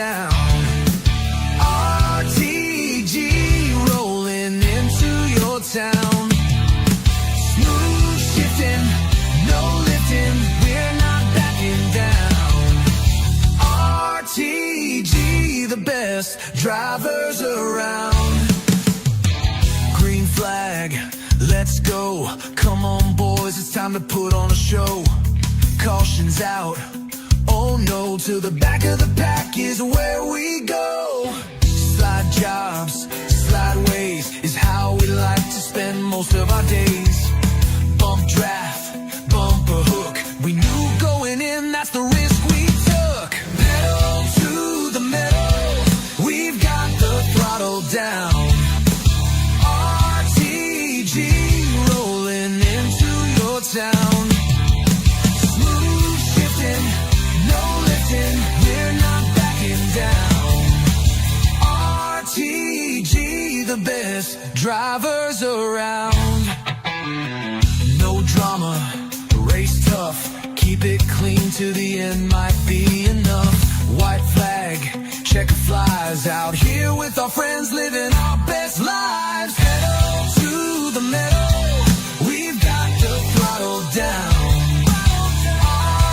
down. RTG rolling into your town. Smooth shifting, no lifting, we're not backing down. RTG, the best drivers around. Green flag, let's go. Come on boys, it's time to put on a show. Caution's out, oh no, to the back of the pack is where we go. Slide jobs, slideways is how we like to spend most of our days. Bump draft, bumper hook, we knew going in that's the risk we took. Pedal to the metal, we've got the throttle down. RTG rolling into your town. Smooth shifting, no lifting, we're not backing down. RTG, the best drivers around. No drama, race tough, keep it clean to the end, might be enough. White flag, checker flies, out here with our friends living our best lives. Pedal to the metal, we've got the throttle down.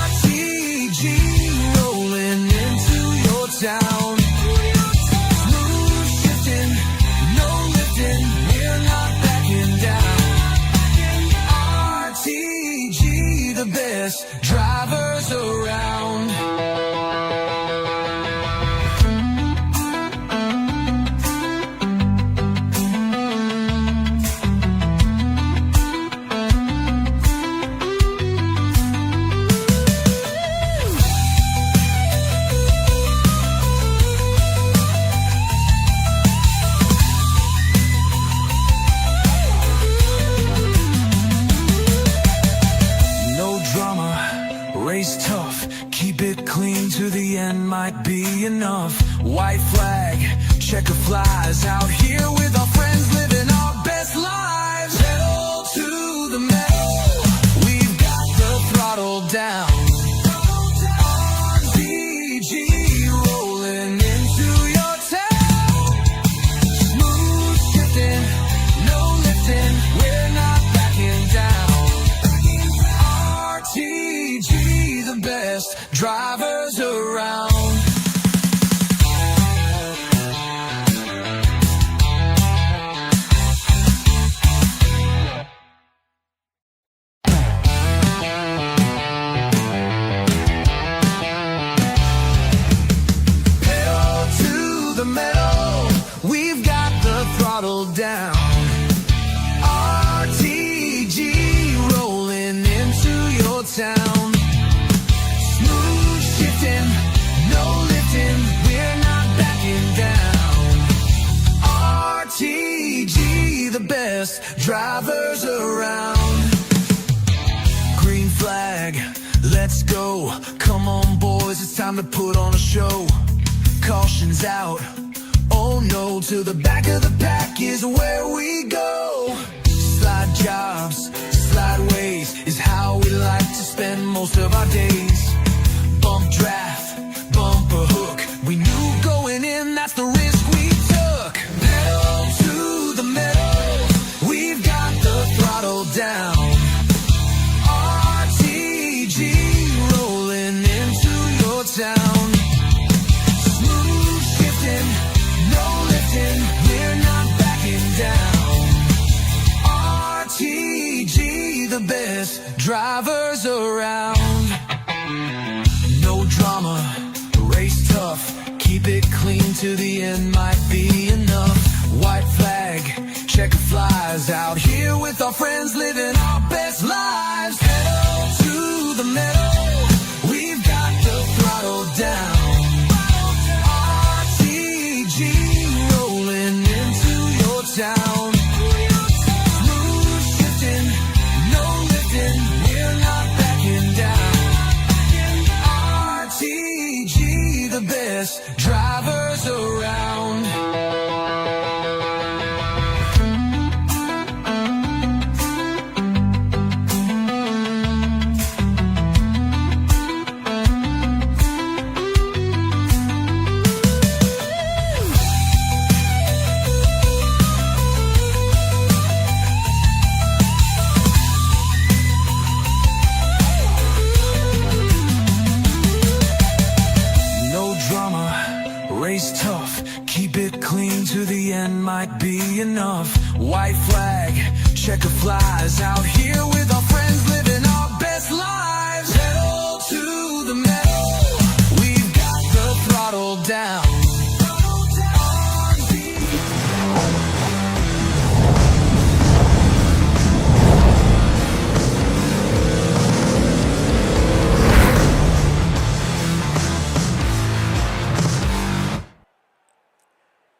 RTG rolling into your town. Smooth shifting, no lifting, we're not backing down. RTG, the best drivers around. Race tough, keep it clean to the end, might be enough. White flag, checker flies, out here with our friends living our best lives. Pedal to the metal, we've got the throttle down. RTG rolling into your town. Smooth shifting, no lifting, we're not backing down. RTG, the best drivers around. Pedal to the metal, we've got the throttle down. RTG rolling into your town. Smooth shifting, no lifting, we're not backing down. RTG, the best drivers around. Green flag, let's go. Come on boys, it's time to put on a show. Caution's out, oh no, to the back of the pack is where we go. Slide jobs, slideways is how we like to spend most of our days. Bump draft, bumper hook, we knew going in that's the risk we took. Pedal to the metal, we've got the throttle down. RTG rolling into your town. Smooth shifting, no lifting, we're not backing down. RTG, the best drivers around. No drama, race tough, keep it clean to the end, might be enough. White flag, checker flies, out here with our friends living our best lives. Pedal to the metal, we've got the throttle down. RTG rolling into your town. Smooth shifting, no lifting, we're not backing down. RTG, the best drivers around. race tough, keep it clean to the end might be enough. White flag, checker flies, out here with our friends living our best lives. Pedal to the metal, we've got the throttle down.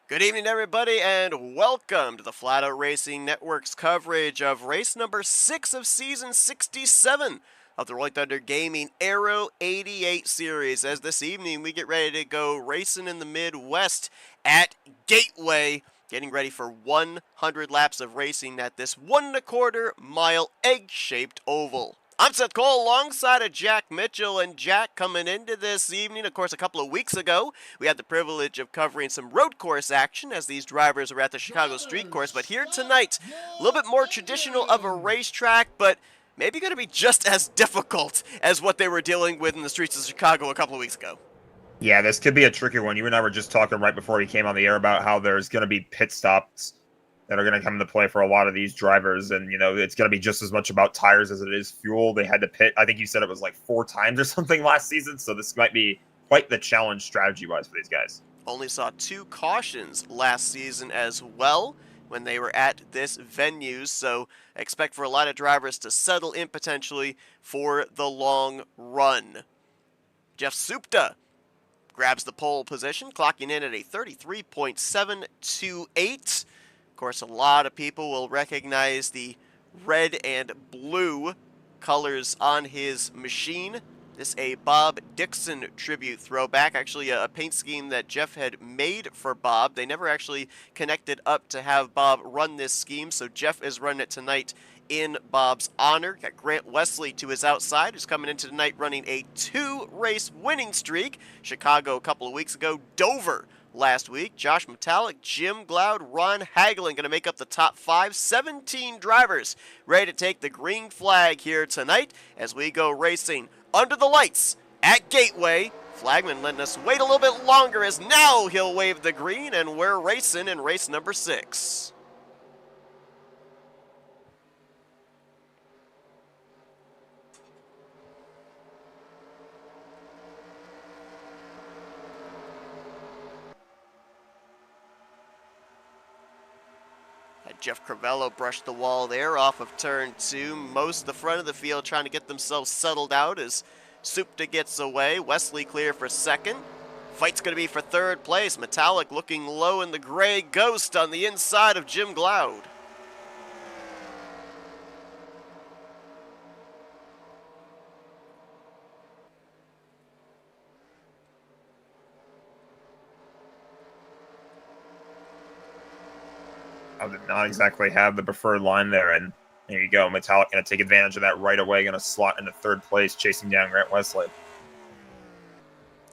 Good evening, everybody, and welcome to the Flatout Racing Network's coverage of race number 6 of season 67 of the Rolling Thunder Gaming Aero88 series. As this evening we get ready to go racing in the Midwest at Gateway, getting ready for 100 laps of racing at this 1¼ mile egg-shaped oval. I'm Seth Cole alongside of Jack Mitchell, and Jack, coming into this evening, of course, a couple of weeks ago, we had the privilege of covering some road course action as these drivers were at the Chicago Street Course, but here tonight, a little bit more traditional of a racetrack, but maybe going to be just as difficult as what they were dealing with in the streets of Chicago a couple of weeks ago. Yeah, this could be a tricky one. You and I were just talking right before we came on the air about how there's going to be pit stops that are going to come into play for a lot of these drivers. And, you know, it's going to be just as much about tires as it is fuel. They had to pit, I think you said it was like 4 times or something last season. So this might be quite the challenge strategy-wise for these guys. Only saw 2 cautions last season as well when they were at this venue. So expect for a lot of drivers to settle in potentially for the long run. Jeff Supta grabs the pole position, clocking in at a 33.728. Of course, a lot of people will recognize the red and blue colors on his machine. This is a Bob Dixon tribute throwback, actually a paint scheme that Jeff had made for Bob. They never actually connected up to have Bob run this scheme, so Jeff is running it tonight in Bob's honor. Got Grant Wesley to his outside, who's coming into tonight running a 2-race winning streak. Chicago a couple of weeks ago, Dover last week. Josh Metallic, Jim Glaude, Ron Hagelin going to make up the top 5. 17 drivers ready to take the green flag here tonight as we go racing under the lights at Gateway. Flagman letting us wait a little bit longer as now he'll wave the green, and we're racing in race number 6. Jeff Crivello brushed the wall there off of turn 2. Most of the front of the field trying to get themselves settled out as Supta gets away. Wesley clear for second. Fight's going to be for third place. Metallic looking low in the gray ghost on the inside of Jim Glaude. I did not exactly have the preferred line there, and there you go. Metallic going to take advantage of that right away, going to slot into third place, chasing down Grant Wesley.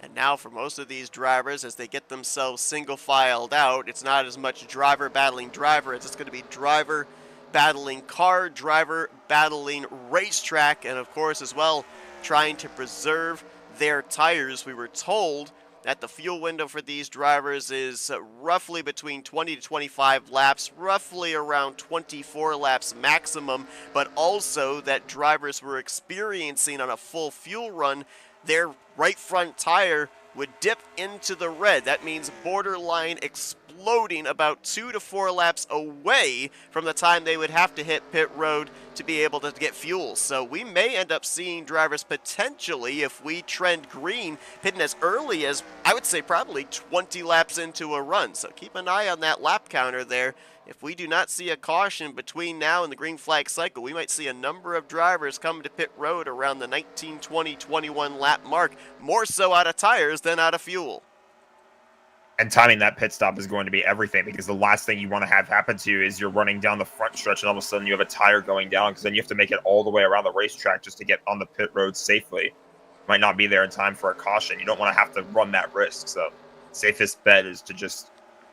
And now for most of these drivers, as they get themselves single-filed out, it's not as much driver battling driver, it's just going to be driver battling car, driver battling racetrack, and of course as well, trying to preserve their tires. We were told that the fuel window for these drivers is roughly between 20 to 25 laps, roughly around 24 laps maximum, but also that drivers were experiencing on a full fuel run, their right front tire would dip into the red. That means borderline exploding about 2 to 4 laps away from the time they would have to hit pit road to be able to get fuel. So we may end up seeing drivers potentially, if we trend green, pitting as early as, I would say, probably 20 laps into a run. So keep an eye on that lap counter there. If we do not see a caution between now and the green flag cycle, we might see a number of drivers come to pit road around the 19, 20, 21 lap mark, more so out of tires than out of fuel. And timing that pit stop is going to be everything, because the last thing you want to have happen to you is you're running down the front stretch and all of a sudden you have a tire going down, because then you have to make it all the way around the racetrack just to get on the pit road safely. Might not be there in time for a caution. You don't want to have to run that risk. So safest bet is to just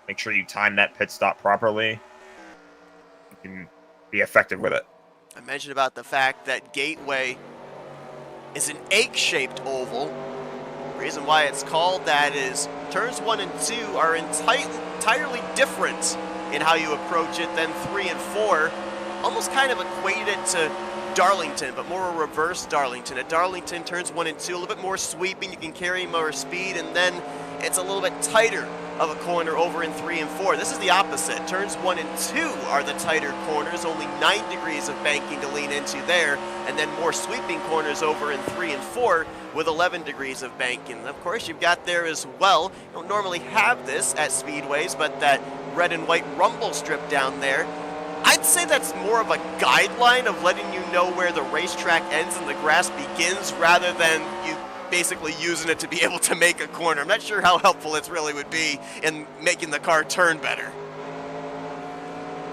make sure you time that pit stop properly. You can be effective with it. I mentioned about the fact that Gateway is an egg-shaped oval. Reason why it's called that is turns 1 and 2 are entirely different in how you approach it than 3 and 4. Almost kind of equated to Darlington, but more a reverse Darlington. At Darlington, turns 1 and 2, a little bit more sweeping, you can carry more speed, and then it's a little bit tighter of a corner over in 3 and 4. This is the opposite. Turns 1 and 2 are the tighter corners, only 9 degrees of banking to lean into there, and then more sweeping corners over in 3 and 4 with 11 degrees of banking. And of course, you've got there as well, you don't normally have this at speedways, but that red and white rumble strip down there, I'd say that's more of a guideline of letting you know where the racetrack ends and the grass begins, rather than you basically using it to be able to make a corner. I'm not sure how helpful it really would be in making the car turn better.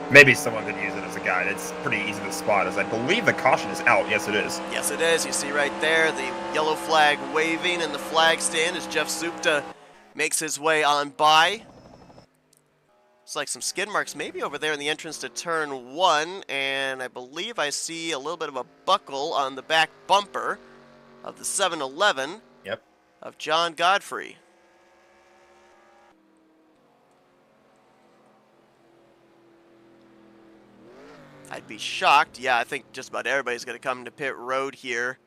Maybe someone could use it as a guide. It's pretty easy to spot, as I believe the caution is out. Yes, it is. Yes, it is. You see right there the yellow flag waving in the flag stand as Jeff Supta makes his way on by. Looks like some skid marks maybe over there in the entrance to turn 1, and I believe I see a little bit of a buckle on the back bumper of the 711 of John Godfrey. I'd be shocked. Yeah, I think just about everybody's going to come to pit road here,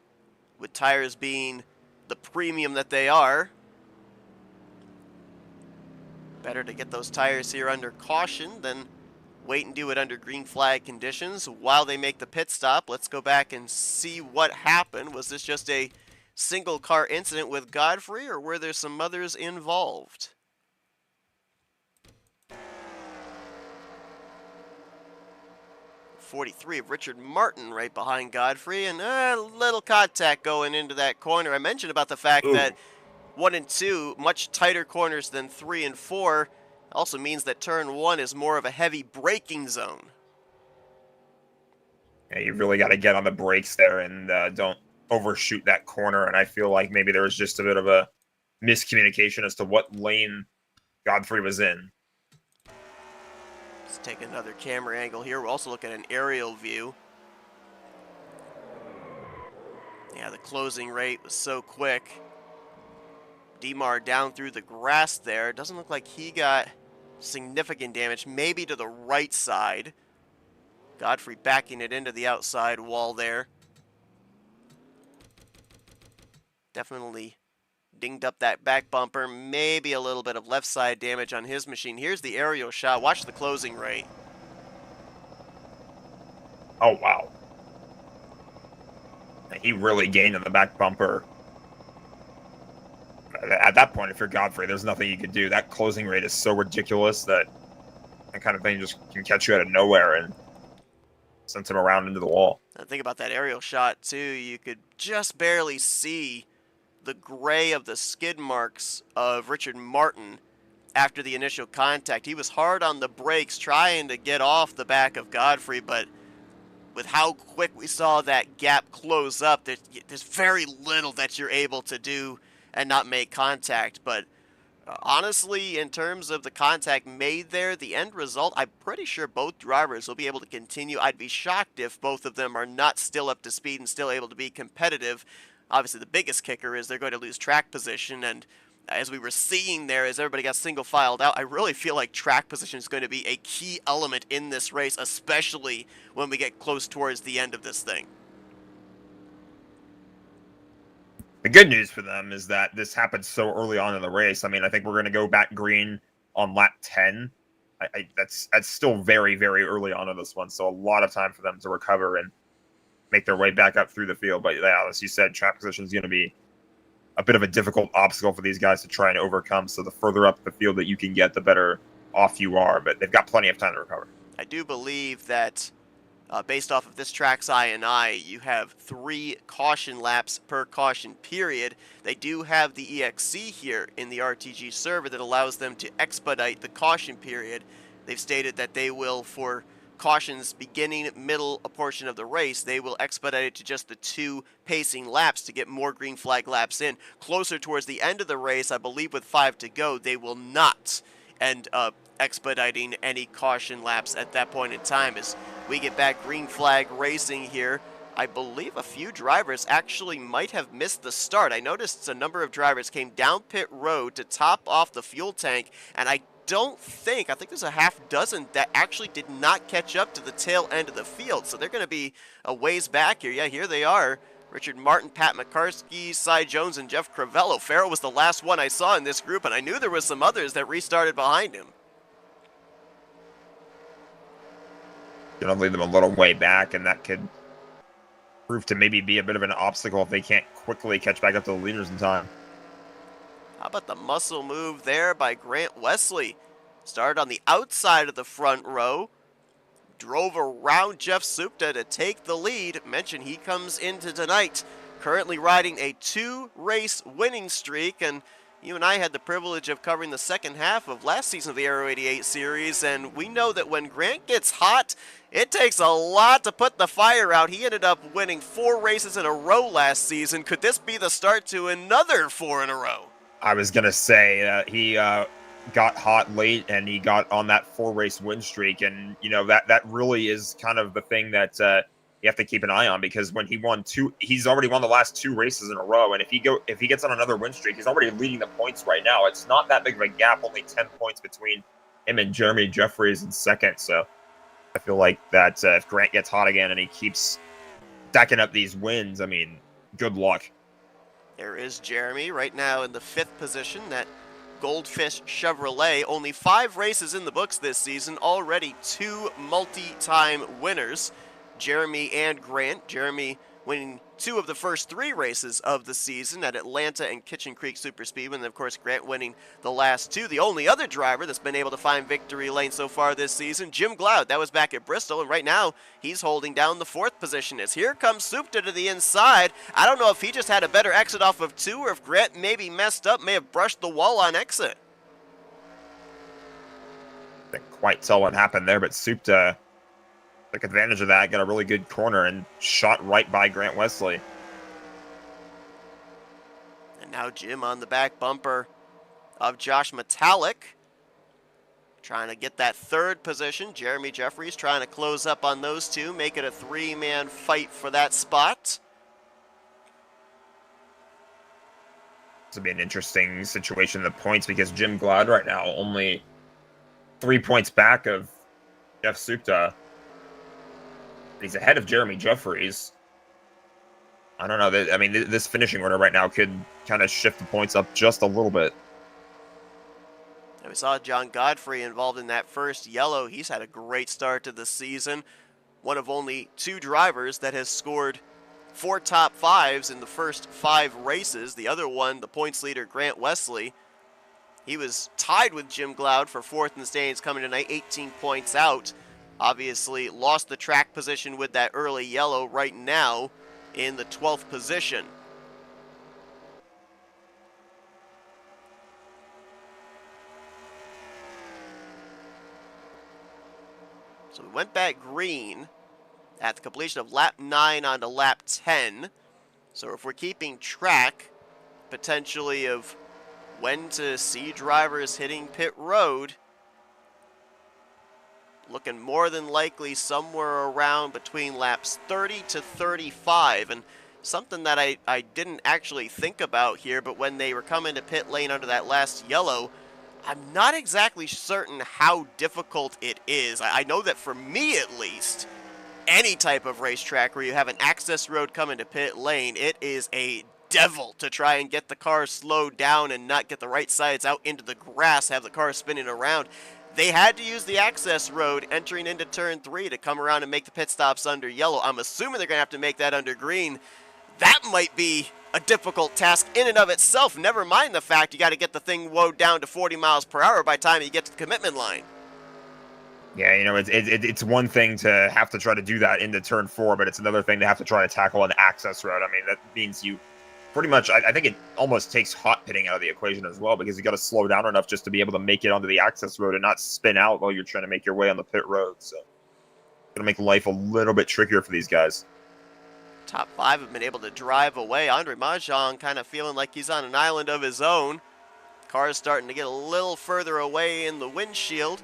with tires being the premium that they are. Better to get those tires here under caution than wait and do it under green flag conditions while they make the pit stop. Let's go back and see what happened. Was this just a single car incident with Godfrey, or were there some others involved? .43 of Richard Martin right behind Godfrey, and a little contact going into that corner. I mentioned about the fact that 1 and 2, much tighter corners than 3 and 4, also means that turn 1 is more of a heavy braking zone. Yeah, you really got to get on the brakes there and don't overshoot that corner. And I feel like maybe there was just a bit of a miscommunication as to what lane Godfrey was in. Let's take another camera angle here. We'll also look at an aerial view. Yeah, the closing rate was so quick. Demar down through the grass there. Doesn't look like he got significant damage, maybe to the right side. Godfrey backing it into the outside wall there. Definitely dinged up that back bumper. Maybe a little bit of left side damage on his machine. Here's the aerial shot. Watch the closing rate. Oh, wow. He really gained on the back bumper. At that point, if you're Godfrey, there's nothing you could do. That closing rate is so ridiculous that that kind of thing just can catch you out of nowhere and send him around into the wall. And think about that aerial shot, too. You could just barely see the gray of the skid marks of Richard Martin after the initial contact. He was hard on the brakes trying to get off the back of Godfrey, but with how quick we saw that gap close up, there's very little that you're able to do and not make contact. But honestly, in terms of the contact made there, the end result, I'm pretty sure both drivers will be able to continue. I'd be shocked if both of them are not still up to speed and still able to be competitive. Obviously, the biggest kicker is they're going to lose track position, and as we were seeing there, as everybody got single filed out, I really feel like track position is going to be a key element in this race, especially when we get close towards the end of this thing. The good news for them is that this happened so early on in the race. I mean, I think we're going to go back green on lap 10. That's still very, very early on in this one, so a lot of time for them to recover and make their way back up through the field. But yeah, as you said, track position is going to be a bit of a difficult obstacle for these guys to try and overcome. So the further up the field that you can get, the better off you are. But they've got plenty of time to recover. I do believe that based off of this track's INI, you have 3 caution laps per caution period. They do have the EXC here in the RTG server that allows them to expedite the caution period. They've stated that they will, for cautions beginning, middle, a portion of the race, they will expedite it to just the 2 pacing laps to get more green flag laps in. Closer towards the end of the race, I believe with 5 to go, they will not end up expediting any caution laps at that point in time. As we get back green flag racing here, I believe a few drivers actually might have missed the start. I noticed a number of drivers came down pit road to top off the fuel tank, and I think there's a half dozen that actually did not catch up to the tail end of the field. So they're going to be a ways back here. Yeah, here they are. Richard Martin, Pat McCarskey, Cy Jones, and Jeff Crivello. Farrell was the last one I saw in this group, and I knew there was some others that restarted behind him. Gonna leave them a little way back, and that could prove to maybe be a bit of an obstacle if they can't quickly catch back up to the leaders in time. How about the muscle move there by Grant Wesley? Started on the outside of the front row, drove around Jeff Supta to take the lead. Mentioned he comes into tonight currently riding a 2-race winning streak, and you and I had the privilege of covering the second half of last season of the Aero88 series, and we know that when Grant gets hot, it takes a lot to put the fire out. He ended up winning 4 races in a row last season. Could this be the start to another 4 in a row? I was going to say he got hot late, and he got on that 4-race win streak, and that really is kind of the thing that you have to keep an eye on, because when he's already won the last 2 races in a row, and if he gets on another win streak, he's already leading the points right now. It's not that big of a gap, only 10 points between him and Jeremy Jeffries in second. So I feel like that if Grant gets hot again and he keeps stacking up these wins, I mean, good luck. There is Jeremy right now in the 5th position, that Goldfish Chevrolet. Only 5 races in the books this season, already 2 multi-time winners, Jeremy and Grant. Jeremy winning 2 of the first 3 races of the season at Atlanta and Kitchen Creek Super Speedway, and of course Grant winning the last 2. The only other driver that's been able to find victory lane so far this season, Jim Glaude. That was back at Bristol, and right now he's holding down the 4th position. As here comes Supta to the inside. I don't know if he just had a better exit off of 2, or if Grant maybe messed up, may have brushed the wall on exit. Can't quite tell what happened there, but Supta took advantage of that, got a really good corner, and shot right by Grant Wesley. And now Jim on the back bumper of Josh Metallic, trying to get that 3rd position. Jeremy Jeffries trying to close up on those 2, make it a 3-man fight for that spot. This will be an interesting situation in the points, because Jim Glaude right now only 3 points back of Jeff Supta. He's ahead of Jeremy Jeffries. I don't know. I mean, this finishing order right now could kind of shift the points up just a little bit. And we saw John Godfrey involved in that first yellow. He's had a great start to the season. One of only 2 drivers that has scored 4 top 5s in the first 5 races. The other one, the points leader, Grant Wesley. He was tied with Jim Glaude for 4th in the standings coming tonight, 18 points out. Obviously lost the track position with that early yellow, right now in the 12th position. So we went back green at the completion of lap 9 onto lap 10. So if we're keeping track potentially of when to see drivers hitting pit road, looking more than likely somewhere around between laps 30 to 35. And something that I didn't actually think about here, but when they were coming to pit lane under that last yellow, I'm not exactly certain how difficult it is. I know that for me at least, any type of racetrack where you have an access road coming to pit lane, it is a devil to try and get the car slowed down and not get the right sides out into the grass, have the car spinning around. They had to use the access road entering into turn 3 to come around and make the pit stops under yellow. I'm assuming they're going to have to make that under green. That might be a difficult task in and of itself, never mind the fact you got to get the thing woed down to 40 miles per hour by the time you get to the commitment line. Yeah, it's one thing to have to try to do that into turn 4, but it's another thing to have to try to tackle an access road. I mean, that means you pretty much, I think it almost takes hot pitting out of the equation as well, because you got to slow down enough just to be able to make it onto the access road and not spin out while you're trying to make your way on the pit road. So it's going to make life a little bit trickier for these guys. Top 5 have been able to drive away. Andre Mahjong kind of feeling like he's on an island of his own. Car is starting to get a little further away in the windshield.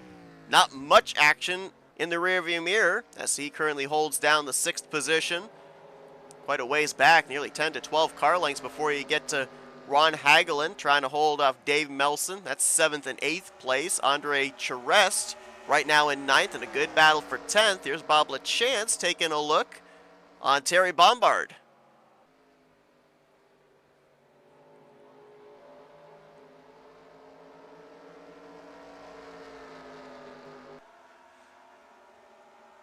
Not much action in the rearview mirror as he currently holds down the 6th position. quite a ways back, nearly 10 to 12 car lengths before you get to Ron Hagelin trying to hold off Dave Melson. That's 7th and 8th place. Andre Charest right now in 9th, and a good battle for 10th. Here's Bob LaChance taking a look on Terry Bombard.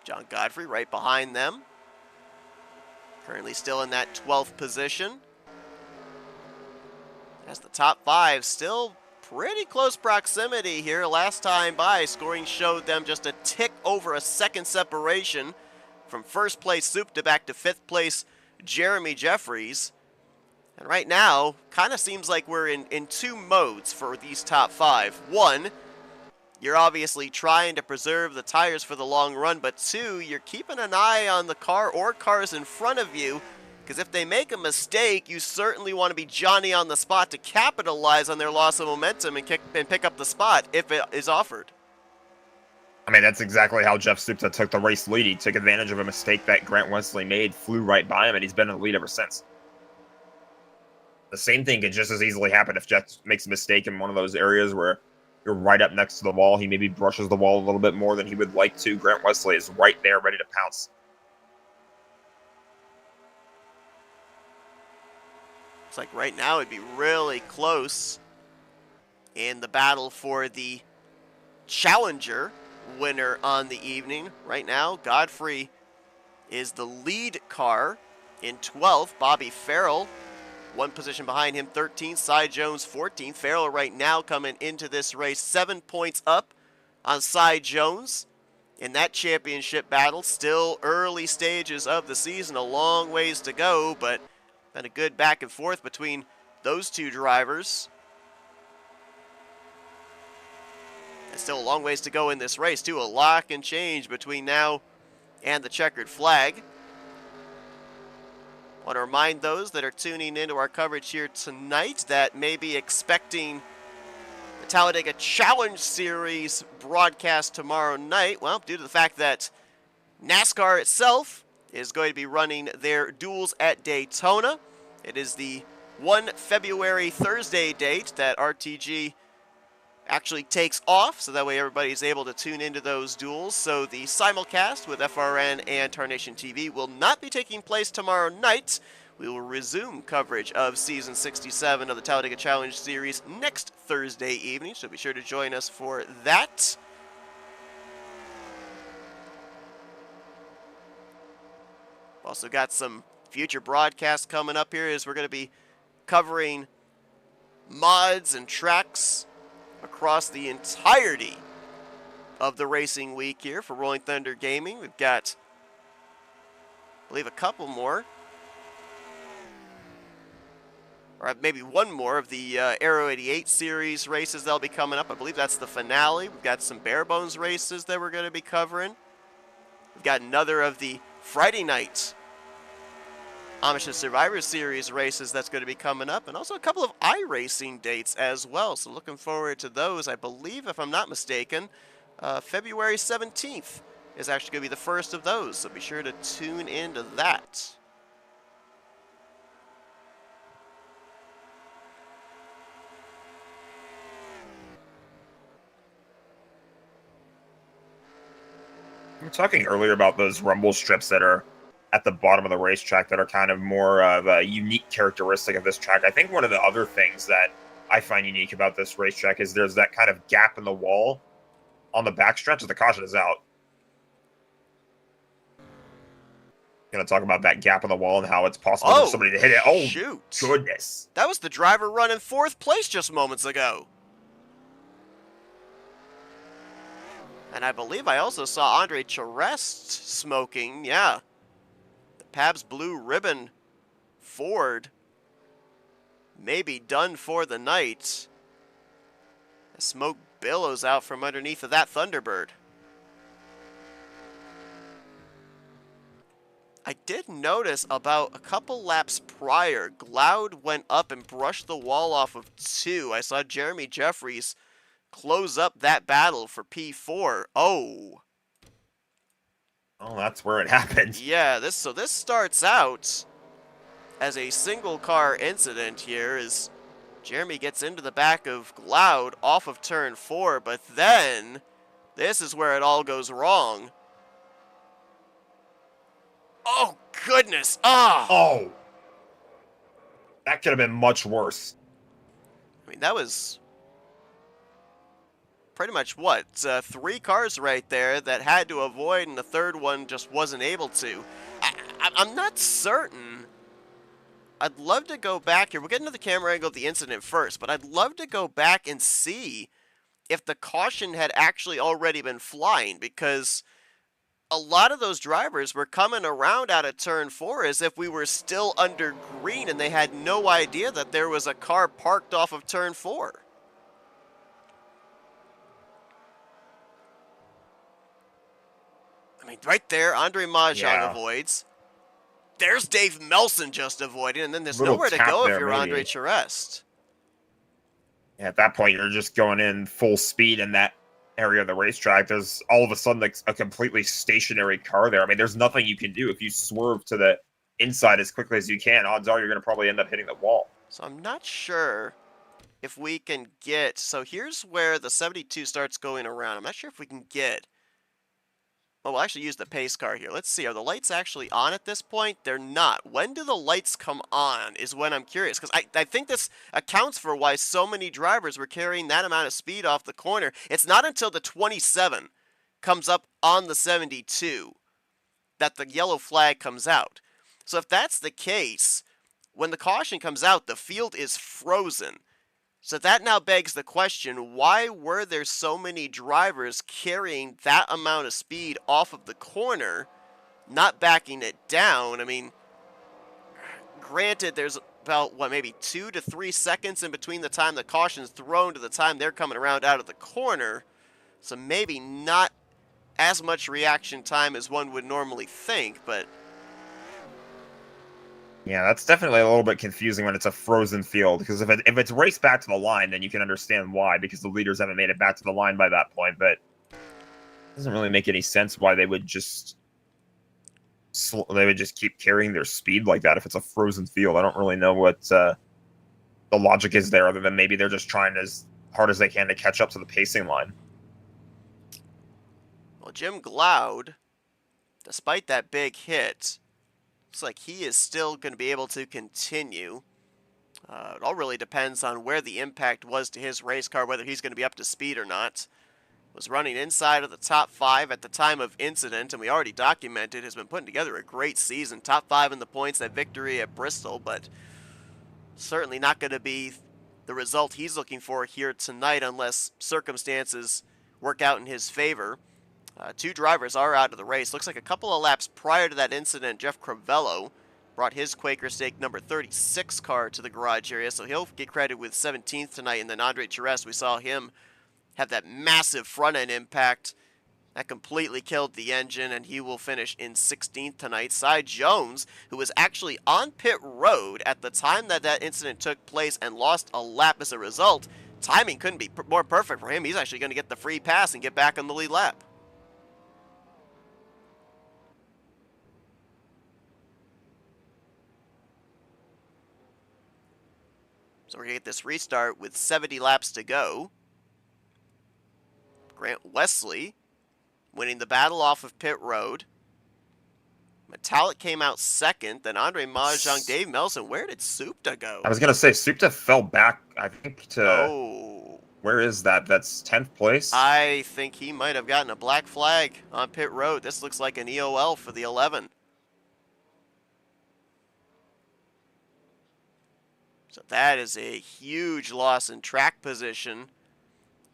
John Godfrey right behind them. Currently still in that 12th position. As the top 5 still pretty close proximity here. Last time by, scoring showed them just a tick over a second separation from first place Supta back to 5th place Jeremy Jeffries. And right now, kind of seems like we're in 2 modes for these top 5. 1, you're obviously trying to preserve the tires for the long run, but 2, you're keeping an eye on the car or cars in front of you, because if they make a mistake, you certainly want to be Johnny on the spot to capitalize on their loss of momentum and pick up the spot if it is offered. I mean, that's exactly how Jeff Supta took the race lead. He took advantage of a mistake that Grant Wesley made, flew right by him, and he's been in the lead ever since. The same thing could just as easily happen if Jeff makes a mistake in one of those areas where you're right up next to the wall. He maybe brushes the wall a little bit more than he would like to. Grant Wesley is right there, ready to pounce. Looks like right now it'd be really close in the battle for the Challenger winner on the evening. Right now, Godfrey is the lead car in 12th. Bobby Farrell, 1 position behind him, 13th. Cy Jones, 14th. Farrell right now coming into this race 7 points up on Cy Jones in that championship battle. Still early stages of the season, a long ways to go, but been a good back and forth between those 2 drivers. And still a long ways to go in this race, too. A lock and change between now and the checkered flag. Want to remind those that are tuning into our coverage here tonight that may be expecting the Talladega Challenge Series broadcast tomorrow night. Well, due to the fact that NASCAR itself is going to be running their duels at Daytona. It is the 1 February Thursday date that RTG actually takes off, so that way everybody's able to tune into those duels. So the simulcast with FRN and Tarnation TV will not be taking place tomorrow night. We will resume coverage of Season 67 of the Talladega Challenge Series next Thursday evening, so be sure to join us for that. Also got some future broadcasts coming up here as we're going to be covering mods and tracks across the entirety of the racing week here for Rolling Thunder Gaming. We've got, I believe, a couple more, or maybe one more of the Aero88 series races that'll be coming up. I believe that's the finale. We've got some bare bones races that we're going to be covering. We've got another of the Friday night Amish and Survivor Series races that's going to be coming up, and also a couple of iRacing dates as well. So looking forward to those. I believe, if I'm not mistaken, February 17th is actually going to be the first of those. So be sure to tune into that. We were talking earlier about those rumble strips that are at the bottom of the racetrack that are kind of more of a unique characteristic of this track. I think one of the other things that I find unique about this racetrack is there's that kind of gap in the wall on the backstretch as the caution is out. Going to talk about that gap in the wall and how it's possible for somebody to hit it. Oh, shoot. Goodness. That was the driver running 4th place just moments ago. And I believe I also saw Andre Charest smoking. Yeah. The Pabst Blue Ribbon Ford may be done for the night. The smoke billows out from underneath of that Thunderbird. I did notice about a couple laps prior, Gloud went up and brushed the wall off of 2. I saw Jeremy Jeffries close up that battle for P4. Oh, that's where it happened. yeah. This starts out as a single car incident here as Jeremy gets into the back of Gloud off of turn 4, but then this is where it all goes wrong. Oh, goodness. Oh! That could have been much worse. I mean, that was pretty much what? 3 cars right there that had to avoid, and the third one just wasn't able to. I'm not certain. I'd love to go back here. We'll get into the camera angle of the incident first, but I'd love to go back and see if the caution had actually already been flying, because a lot of those drivers were coming around out of turn 4 as if we were still under green, and they had no idea that there was a car parked off of turn 4. I mean, right there, Andre Mahjong avoids. There's Dave Melson just avoiding, and then there's nowhere to go if you're Andre Charest. Yeah, at that point, you're just going in full speed in that area of the racetrack. There's all of a sudden like a completely stationary car there. I mean, there's nothing you can do. If you swerve to the inside as quickly as you can, odds are you're going to probably end up hitting the wall. So I'm not sure if we can get... So here's where the 72 starts going around. I'm not sure if we can get... Oh, we'll actually use the pace car here. Let's see. Are the lights actually on at this point? They're not. When do the lights come on is when I'm curious. Because I think this accounts for why so many drivers were carrying that amount of speed off the corner. It's not until the 27 comes up on the 72 that the yellow flag comes out. So if that's the case, when the caution comes out, the field is frozen. So that now begs the question, why were there so many drivers carrying that amount of speed off of the corner, not backing it down? I mean, granted, there's about, what, maybe 2 to 3 seconds in between the time the caution's thrown to the time they're coming around out of the corner. So maybe not as much reaction time as one would normally think, but... Yeah, that's definitely a little bit confusing when it's a frozen field, because if it's raced back to the line, then you can understand why, because the leaders haven't made it back to the line by that point, but it doesn't really make any sense why they would just keep carrying their speed like that if it's a frozen field. I don't really know what the logic is there, other than maybe they're just trying as hard as they can to catch up to the pacing line. Well, Jim Gloud, despite that big hit, looks like he is still going to be able to continue. It all really depends on where the impact was to his race car, whether he's going to be up to speed or not. Was running inside of the top 5 at the time of incident, and we already documented has been putting together a great season. Top 5 in the points, that victory at Bristol, but certainly not going to be the result he's looking for here tonight unless circumstances work out in his favor. 2 drivers are out of the race. Looks like a couple of laps prior to that incident, Jeff Crivello brought his Quaker Stake number 36 car to the garage area, so he'll get credit with 17th tonight. And then Andre Charest, we saw him have that massive front-end impact that completely killed the engine, and he will finish in 16th tonight. Cy Jones, who was actually on pit road at the time that that incident took place and lost a lap as a result, timing couldn't be more perfect for him. He's actually going to get the free pass and get back on the lead lap. So we're going to get this restart with 70 laps to go. Grant Wesley winning the battle off of pit road. Metallic came out second. Then Andre Mahjong, Dave Melson. Where did Supta go? I was going to say, Supta fell back, I think, to... Oh. Where is that? That's 10th place? I think he might have gotten a black flag on pit road. This looks like an EOL for the 11. So that is a huge loss in track position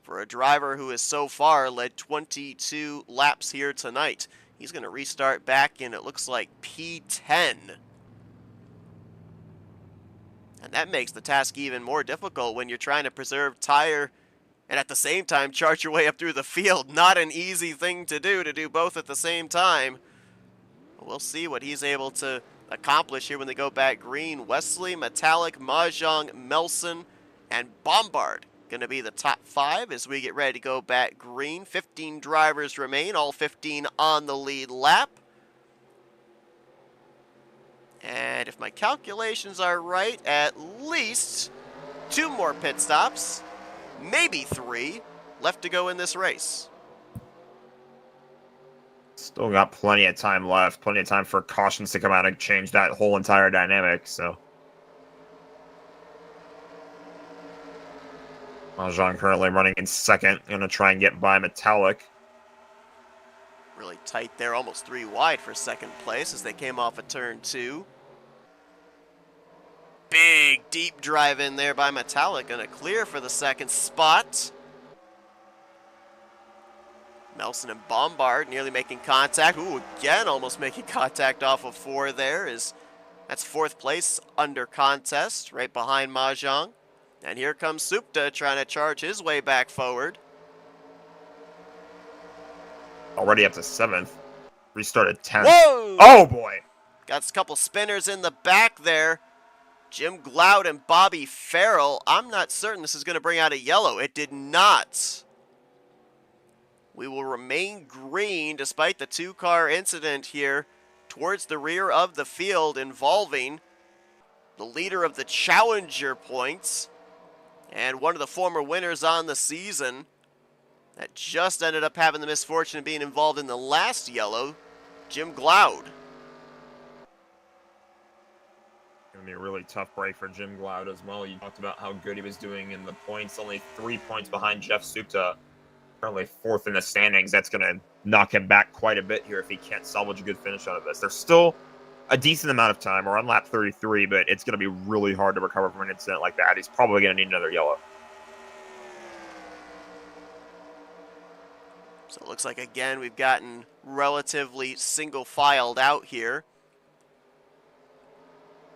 for a driver who has so far led 22 laps here tonight. He's going to restart back in, it looks like, P10. And that makes the task even more difficult when you're trying to preserve tire and at the same time chart your way up through the field. Not an easy thing to do both at the same time. We'll see what he's able to accomplish here when they go back green. Wesley, Metallic, Mahjong, Melson, and Bombard going to be the top 5 as we get ready to go back green. 15 drivers remain, all 15 on the lead lap. And if my calculations are right, at least 2 more pit stops, maybe 3, left to go in this race. Still got plenty of time left, plenty of time for cautions to come out and change that whole entire dynamic, so. Mahjong currently running in second, gonna try and get by Metallic. Really tight there, almost 3 wide for second place as they came off of turn 2. Big deep drive in there by Metallic, gonna clear for the second spot. Melson and Bombard nearly making contact. Ooh, again, almost making contact off of 4 there. That's 4th place under contest, right behind Mahjong. And here comes Supta trying to charge his way back forward. Already up to 7th. Restarted 10th. Whoa! Oh, boy! Got a couple spinners in the back there. Jim Gloud and Bobby Farrell. I'm not certain this is going to bring out a yellow. It did not. We will remain green despite the 2-car incident here towards the rear of the field involving the leader of the Challenger points and one of the former winners on the season that just ended up having the misfortune of being involved in the last yellow, Jim Gloud. Gonna be a really tough break for Jim Gloud as well. You talked about how good he was doing in the points, only 3 points behind Jeff Supta. Currently 4th in the standings. That's going to knock him back quite a bit here if he can't salvage a good finish out of this. There's still a decent amount of time. We're on lap 33, but it's going to be really hard to recover from an incident like that. He's probably going to need another yellow. So it looks like, again, we've gotten relatively single-filed out here.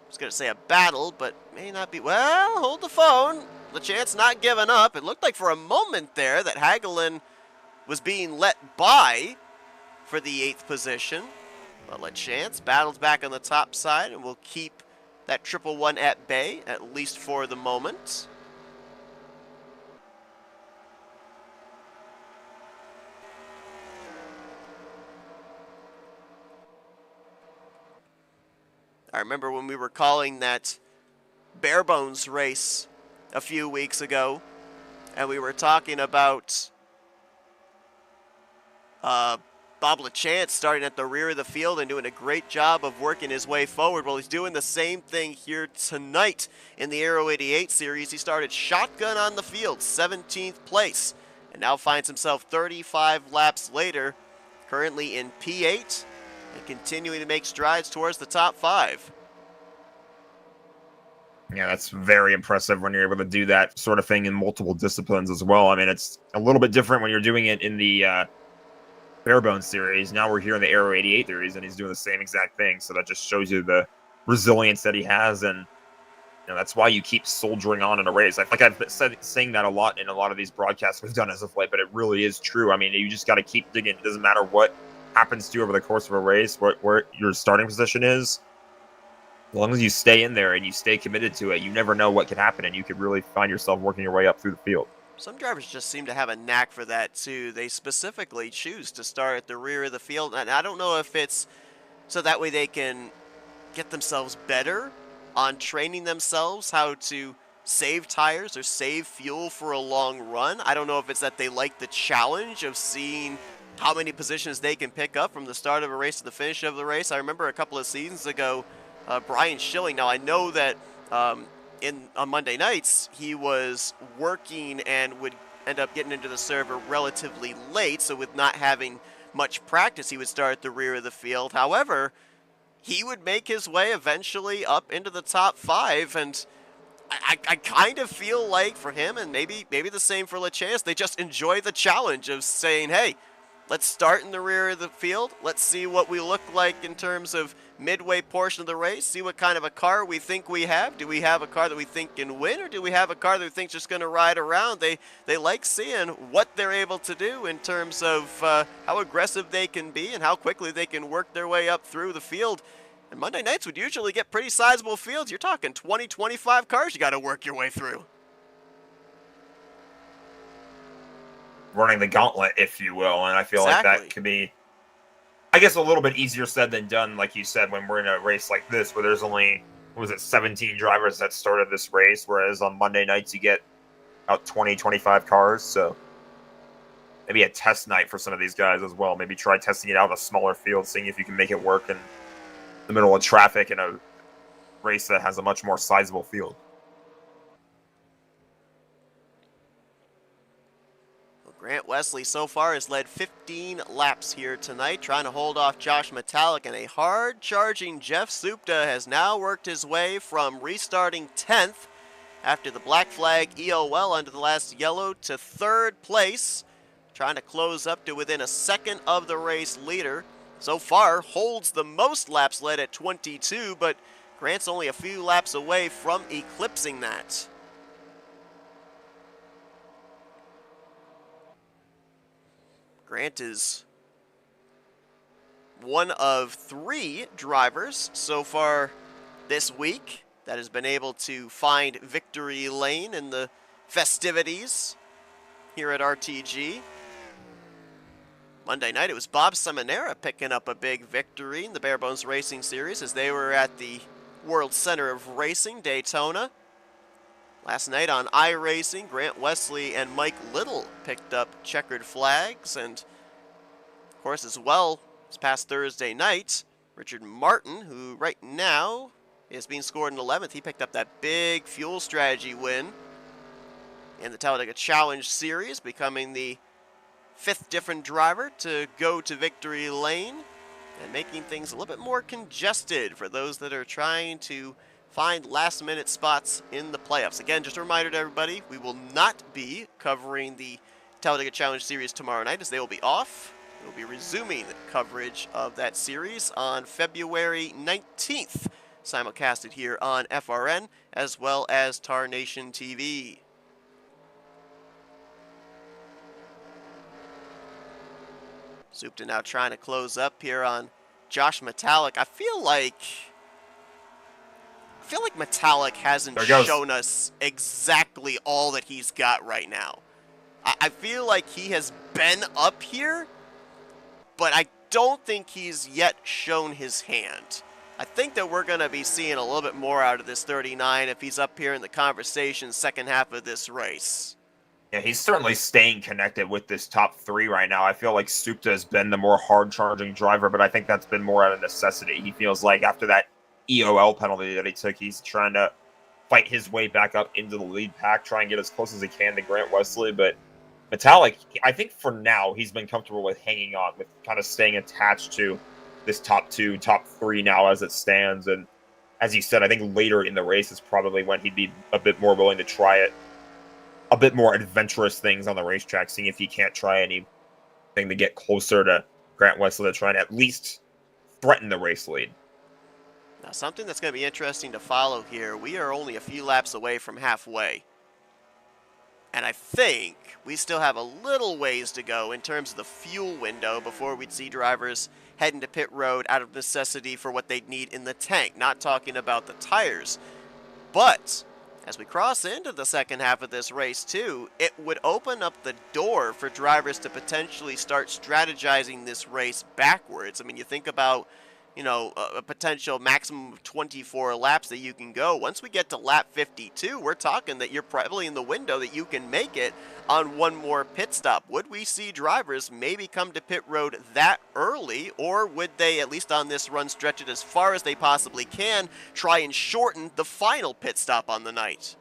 I was going to say a battle, but may not be. Well, hold the phone. LeChance not giving up. It looked like for a moment there that Hagelin was being let by for the 8th position. But LeChance battles back on the top side and will keep that 111 at bay, at least for the moment. I remember when we were calling that bare bones race a few weeks ago, and we were talking about Bob LeChance starting at the rear of the field and doing a great job of working his way forward. Well, he's doing the same thing here tonight in the Aero88 series. He started shotgun on the field, 17th place, and now finds himself 35 laps later, currently in P8, and continuing to make strides towards the top 5. Yeah, that's very impressive when you're able to do that sort of thing in multiple disciplines as well. I mean, it's a little bit different when you're doing it in the Barebones series. Now we're here in the Aero88 series, and he's doing the same exact thing. So that just shows you the resilience that he has, and that's why you keep soldiering on in a race. I think I've been saying that a lot in a lot of these broadcasts we've done as of late, but it really is true. I mean, you just got to keep digging. It doesn't matter what happens to you over the course of a race, where your starting position is. As long as you stay in there and you stay committed to it, you never know what could happen, and you could really find yourself working your way up through the field. Some drivers just seem to have a knack for that, too. They specifically choose to start at the rear of the field, and I don't know if it's so that way they can get themselves better on training themselves how to save tires or save fuel for a long run. I don't know if it's that they like the challenge of seeing how many positions they can pick up from the start of a race to the finish of the race. I remember a couple of seasons ago, Brian Schilling. Now, I know that on Monday nights, he was working and would end up getting into the server relatively late, so with not having much practice, he would start at the rear of the field. However, he would make his way eventually up into the top 5, and I kind of feel like for him, and maybe the same for LeChance, they just enjoy the challenge of saying, hey, let's start in the rear of the field. Let's see what we look like in terms of midway portion of the race. See what kind of a car we think we have. Do we have a car that we think can win, or do we have a car that we think is just going to ride around? They like seeing what they're able to do in terms of how aggressive they can be and how quickly they can work their way up through the field. And Monday nights would usually get pretty sizable fields. You're talking 20, 25 cars you got to work your way through. Running the gauntlet, if you will, and I feel like that could be. I guess a little bit easier said than done, like you said, when we're in a race like this, where there's only, what was it, 17 drivers that started this race, whereas on Monday nights you get about 20, 25 cars, so maybe a test night for some of these guys as well. Maybe try testing it out in a smaller field, seeing if you can make it work in the middle of traffic in a race that has a much more sizable field. Grant Wesley so far has led 15 laps here tonight, trying to hold off Josh Metallic, and a hard-charging Jeff Supta has now worked his way from restarting 10th after the black flag EOL under the last yellow to 3rd place, trying to close up to within a second of the race leader. So far, holds the most laps led at 22, but Grant's only a few laps away from eclipsing that. Grant is one of 3 drivers so far this week that has been able to find victory lane in the festivities here at RTG. Monday night, it was Bob Seminara picking up a big victory in the Barebones Racing Series as they were at the World Center of Racing, Daytona. Last night on iRacing, Grant Wesley and Mike Little picked up checkered flags, and of course as well, this past Thursday night, Richard Martin, who right now is being scored in 11th, he picked up that big fuel strategy win in the Talladega Challenge Series, becoming the 5th different driver to go to victory lane and making things a little bit more congested for those that are trying to find last-minute spots in the playoffs. Again, just a reminder to everybody, we will not be covering the Talladega Challenge Series tomorrow night as they will be off. We'll be resuming coverage of that series on February 19th, simulcasted here on FRN as well as Tar Nation TV. Supta now trying to close up here on Josh Metallic. I feel like Metallic hasn't shown us exactly all that he's got right now. I feel like he has been up here, but I don't think he's yet shown his hand. I think that we're going to be seeing a little bit more out of this 39 if he's up here in the conversation second half of this race. Yeah, he's certainly staying connected with this top 3 right now. I feel like Supta has been the more hard-charging driver, but I think that's been more out of necessity. He feels like after that EOL penalty that he took, he's trying to fight his way back up into the lead pack, try and get as close as he can to Grant Wesley. But Metallic, I think for now, he's been comfortable with hanging on, with kind of staying attached to this top 2, top 3 now as it stands. And as you said, I think later in the race is probably when he'd be a bit more willing to try it, a bit more adventurous things on the racetrack, seeing if he can't try anything to get closer to Grant Wesley to try and at least threaten the race lead. Now, something that's going to be interesting to follow here, we are only a few laps away from halfway. And I think we still have a little ways to go in terms of the fuel window before we'd see drivers head into pit road out of necessity for what they'd need in the tank. Not talking about the tires. But as we cross into the second half of this race too, it would open up the door for drivers to potentially start strategizing this race backwards. I mean, you think about, you know, a potential maximum of 24 laps that you can go. Once we get to lap 52, we're talking that you're probably in the window that you can make it on one more pit stop. Would we see drivers maybe come to pit road that early, or would they, at least on this run, stretch it as far as they possibly can, try and shorten the final pit stop on the night?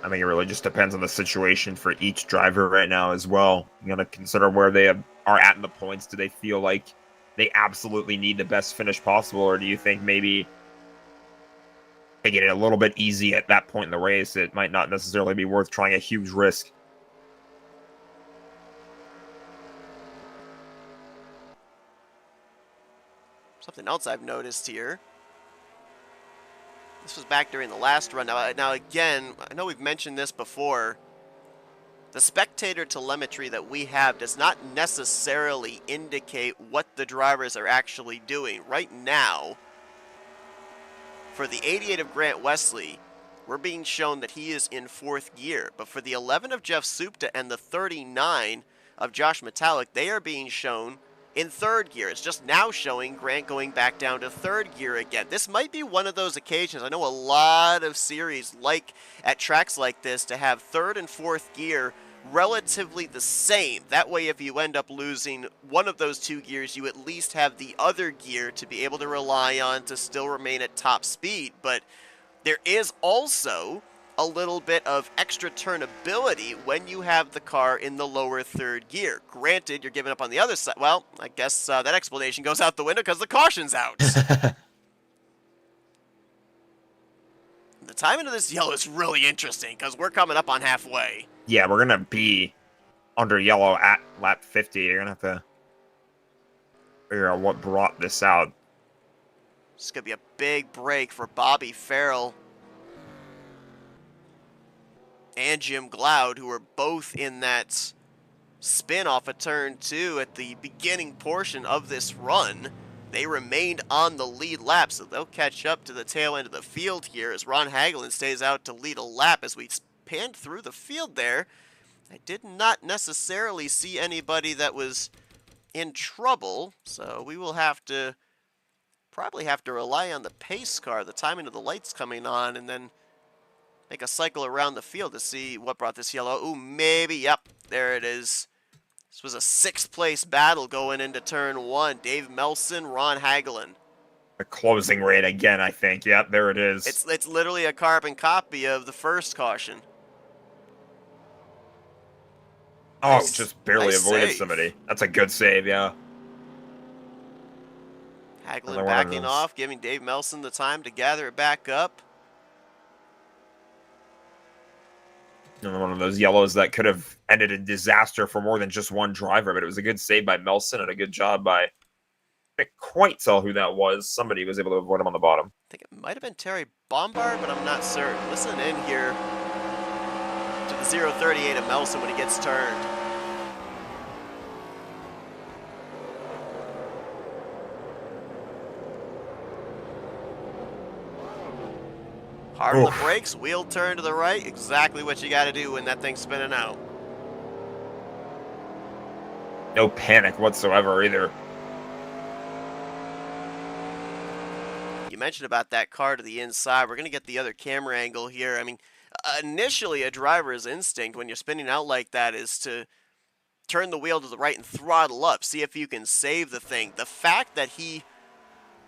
I think it really just depends on the situation for each driver right now as well. You got to consider where they are at in the points. Do they feel like they absolutely need the best finish possible, or do you think maybe they get it a little bit easy at that point in the race? It might not necessarily be worth trying a huge risk. Something else I've noticed here. This was back during the last run. Now again, I know we've mentioned this before. The spectator telemetry that we have does not necessarily indicate what the drivers are actually doing. Right now, for the 88 of Grant Wesley, we're being shown that he is in 4th gear. But for the 11 of Jeff Supta and the 39 of Josh Metallic, they are being shown in third gear. It's just now showing Grant going back down to third gear again. This might be one of those occasions. I know a lot of series like at tracks like this to have third and fourth gear relatively the same. That way, if you end up losing one of those two gears, you at least have the other gear to be able to rely on to still remain at top speed. But there is also a little bit of extra turnability when you have the car in the lower third gear. Granted, you're giving up on the other side. Well, I guess that explanation goes out the window because the caution's out. The timing of this yellow is really interesting because we're coming up on halfway. Yeah, we're going to be under yellow at lap 50. You're going to have to figure out what brought this out. It's going to be a big break for Bobby Farrell and Jim Glaude, who are both in that spin off of turn 2 at the beginning portion of this run. They remained on the lead lap, so they'll catch up to the tail end of the field here as Ron Hagelin stays out to lead a lap. As we panned through the field there, I did not necessarily see anybody that was in trouble, so we will probably have to rely on the pace car, the timing of the lights coming on, and then make a cycle around the field to see what brought this yellow. Ooh, maybe, yep, there it is. This was a sixth place battle going into turn 1. Dave Melson, Ron Hagelin. The closing rate again, I think. Yep, there it is. It's literally a carbon copy of the first caution. Oh, Nice, just barely nice avoided save. somebody. That's a good save, yeah. Hagelin backing off, giving Dave Melson the time to gather it back up. Another one of those yellows that could have ended in disaster for more than just one driver, but it was a good save by Melson and a good job by, I can't quite tell who that was. Somebody was able to avoid him on the bottom. I think it might have been Terry Bombard, but I'm not certain. Listen in here to the 038 of Melson when he gets turned. Hard on the brakes, wheel turn to the right. Exactly what you got to do when that thing's spinning out. No panic whatsoever either. You mentioned about that car to the inside. We're going to get the other camera angle here. I mean, initially a driver's instinct when you're spinning out like that is to turn the wheel to the right and throttle up. See if you can save the thing. The fact that he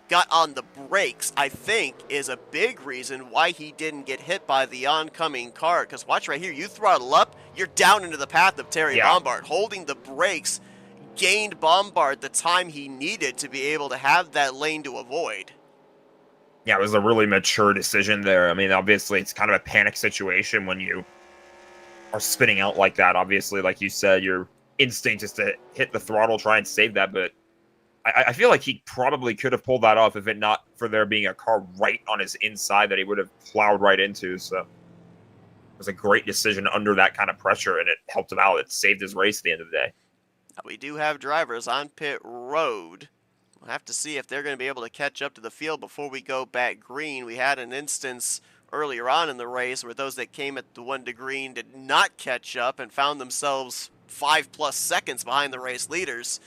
got on the brakes, I think, is a big reason why he didn't get hit by the oncoming car. Because watch right here, you throttle up, you're down into the path of Terry Bombard. Holding the brakes gained Bombard the time he needed to be able to have that lane to avoid. Yeah, it was a really mature decision there. I mean, obviously, it's kind of a panic situation when you are spinning out like that. Obviously, like you said, your instinct is to hit the throttle, try and save that, but I feel like he probably could have pulled that off if it not for there being a car right on his inside that he would have plowed right into. So it was a great decision under that kind of pressure, and it helped him out. It saved his race at the end of the day. Now, we do have drivers on pit road. We'll have to see if they're going to be able to catch up to the field before we go back green. We had an instance earlier on in the race where those that came at the one to green did not catch up and found themselves 5+ seconds behind the race leaders.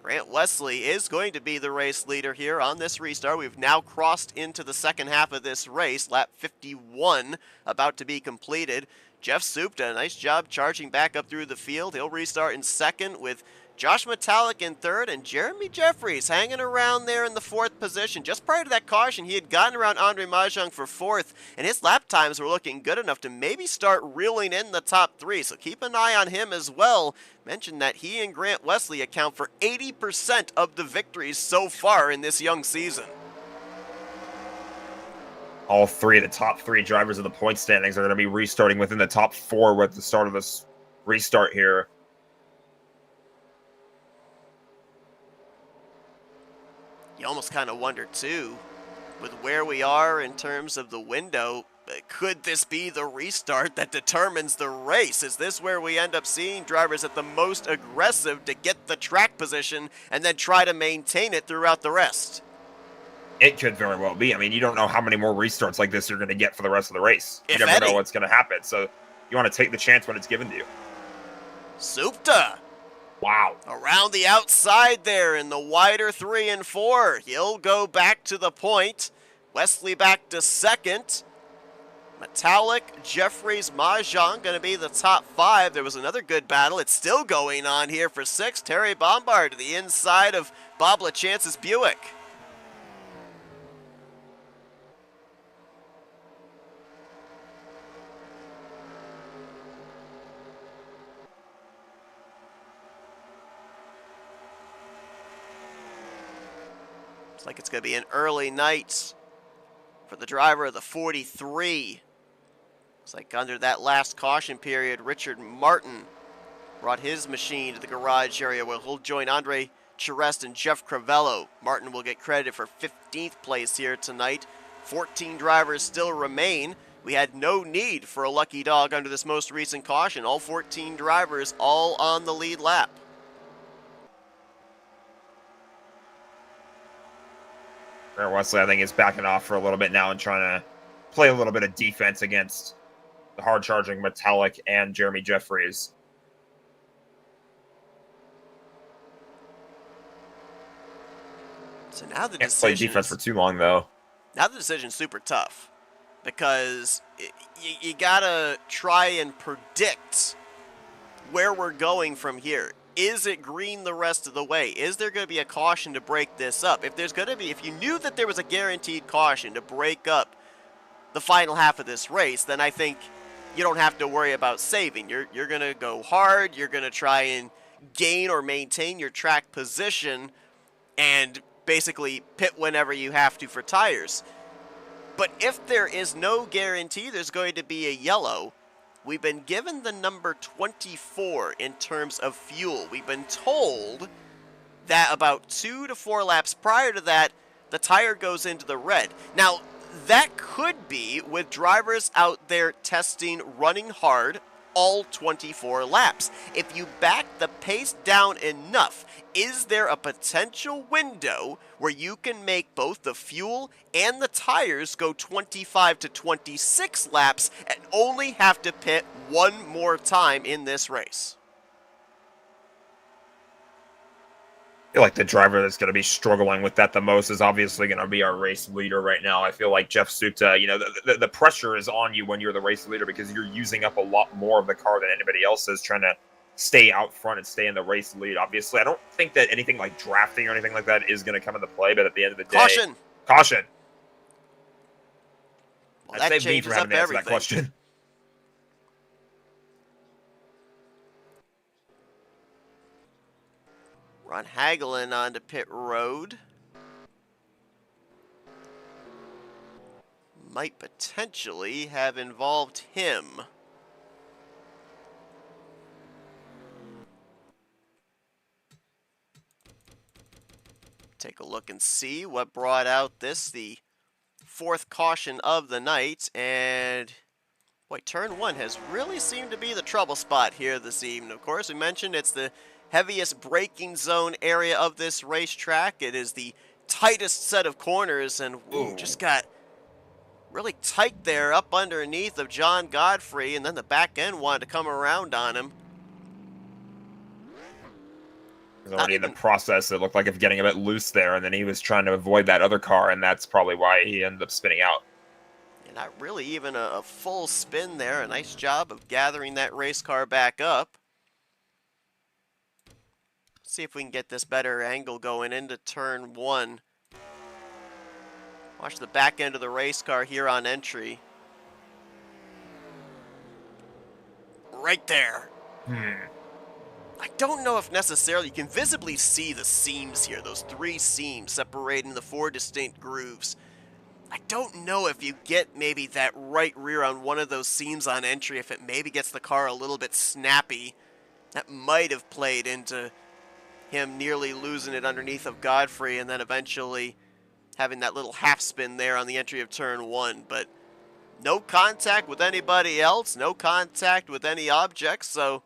Grant Wesley is going to be the race leader here on this restart. We've now crossed into the second half of this race. Lap 51 about to be completed. Jeff Supta, nice job charging back up through the field. He'll restart in second with Josh Metallic in third, and Jeremy Jeffries hanging around there in the fourth position. Just prior to that caution, he had gotten around Andre Mahjong for fourth, and his lap times were looking good enough to maybe start reeling in the top 3, so keep an eye on him as well. Mentioned that he and Grant Wesley account for 80% of the victories so far in this young season. All three of the top 3 drivers of the point standings are going to be restarting within the top 4 with the start of this restart here. You almost kind of wonder, too, with where we are in terms of the window, could this be the restart that determines the race? Is this where we end up seeing drivers at the most aggressive to get the track position and then try to maintain it throughout the rest? It could very well be. I mean, you don't know how many more restarts like this you're going to get for the rest of the race. You If never any. know what's going to happen, so you want to take the chance when it's given to you. Supta Wow. Around the outside there in the wider 3 and 4. He'll go back to the point. Wesley back to second. Metallic, Jeffries, Mahjong going to be the top 5. There was another good battle. It's still going on here for 6. Terry Bombard to the inside of Bob LaChance's Buick. Looks like it's going to be an early night for the driver of the 43. Looks like under that last caution period, Richard Martin brought his machine to the garage area where he'll join Andre Charest and Jeff Cravello. Martin will get credit for 15th place here tonight. 14 drivers still remain. We had no need for a lucky dog under this most recent caution. All 14 drivers all on the lead lap. Wesley, I think, is backing off for a little bit now and trying to play a little bit of defense against the hard-charging Metallic and Jeremy Jeffries. So now the Can't play defense for too long, though. Now the decision's super tough because you gotta try and predict where we're going from here. Is it green the rest of the way? Is there going to be a caution to break this up? If you knew that there was a guaranteed caution to break up the final half of this race, then I think you don't have to worry about saving. You're going to go hard. You're going to try and gain or maintain your track position and basically pit whenever you have to for tires. But if there is no guarantee there's going to be a yellow, we've been given the number 24 in terms of fuel. We've been told that about 2 to 4 laps prior to that, the tire goes into the red. Now, that could be with drivers out there testing, running hard, all 24 laps. If you back the pace down enough, is there a potential window where you can make both the fuel and the tires go 25 to 26 laps and only have to pit one more time in this race? I feel like the driver that's going to be struggling with that the most is obviously going to be our race leader right now. I feel like Jeff Supta, the pressure is on you when you're the race leader because you're using up a lot more of the car than anybody else is trying to stay out front and stay in the race lead. Obviously, I don't think that anything like drafting or anything like that is going to come into play, but at the end of the day... Caution! Well, that changes up everything. That question. Ron Hagelin onto pit road. Might potentially have involved him. Take a look and see what brought out the 4th caution of the night. And boy, turn 1 has really seemed to be the trouble spot here this evening. Of course, we mentioned it's the heaviest braking zone area of this racetrack. It is the tightest set of corners, and just got really tight there up underneath of John Godfrey, and then the back end wanted to come around on him. He was already in the process, it looked like, of getting a bit loose there, and then he was trying to avoid that other car, and that's probably why he ended up spinning out. And not really even a full spin there. A nice job of gathering that race car back up. See if we can get this better angle going into turn 1. Watch the back end of the race car here on entry. Right there. I don't know if necessarily you can visibly see the seams here, those 3 seams separating the 4 distinct grooves. I don't know if you get maybe that right rear on one of those seams on entry, if it maybe gets the car a little bit snappy. That might have played into him nearly losing it underneath of Godfrey and then eventually having that little half spin there on the entry of turn 1. But no contact with anybody else, no contact with any objects, so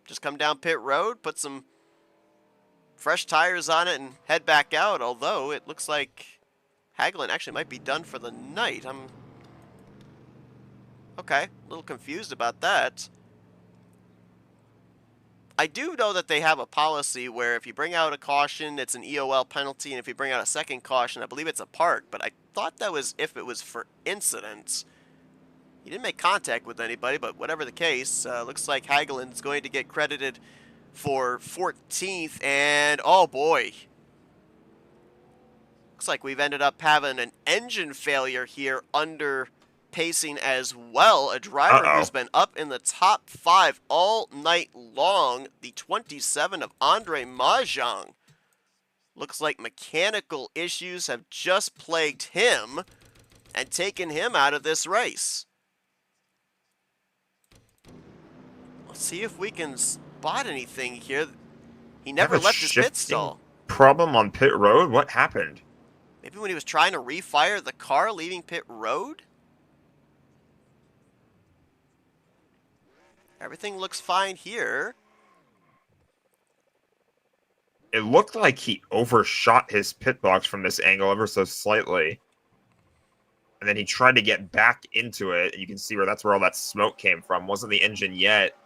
just come down pit road, put some fresh tires on it and head back out, although it looks like Hagelin actually might be done for the night. I'm okay, a little confused about that. I do know that they have a policy where if you bring out a caution, it's an EOL penalty, and if you bring out a second caution, I believe it's a park. But I thought that was if it was for incidents. He didn't make contact with anybody, but whatever the case, looks like Hagelin's going to get credited for 14th, and oh boy. Looks like we've ended up having an engine failure here under pacing as well. A driver who's been up in the top 5 all night long, the 27 of Andre Mahjong. Looks like mechanical issues have just plagued him and taken him out of this race. Let's see if we can spot anything here. He never left his pit stall. Problem on pit road? What happened? Maybe when he was trying to refire the car leaving pit road? Everything looks fine here. It looked like he overshot his pit box from this angle ever so slightly. And then he tried to get back into it. You can see where that's where all that smoke came from. Wasn't the engine yet.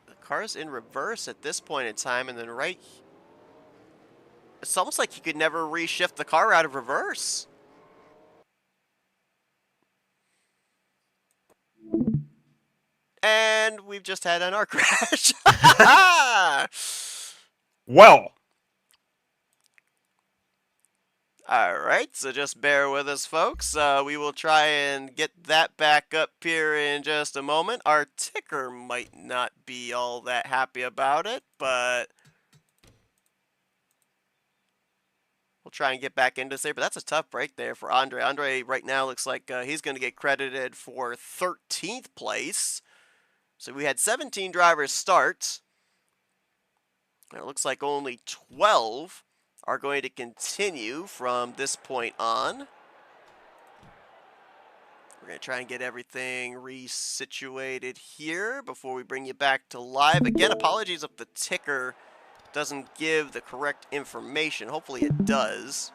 The car's in reverse at this point in time, and then right... It's almost like he could never reshift the car out of reverse. And we've just had an arc crash. Well. All right, so just bear with us, folks. We will try and get that back up here in just a moment. Our ticker might not be all that happy about it, but we'll try and get back into this there. But that's a tough break there for Andre. Andre right now looks like he's going to get credited for 13th place. So we had 17 drivers start. And it looks like only 12 are going to continue from this point on. We're going to try and get everything resituated here before we bring you back to live. Again, apologies if the ticker doesn't give the correct information. Hopefully it does.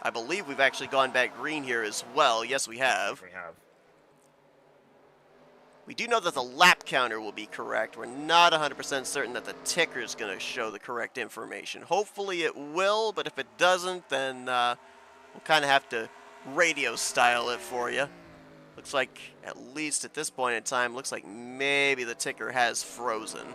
I believe we've actually gone back green here as well. Yes, we have. We have. We do know that the lap counter will be correct. We're not 100% certain that the ticker is going to show the correct information. Hopefully it will, but if it doesn't, then we'll kind of have to radio style it for you. Looks like, at least at this point in time, looks like maybe the ticker has frozen.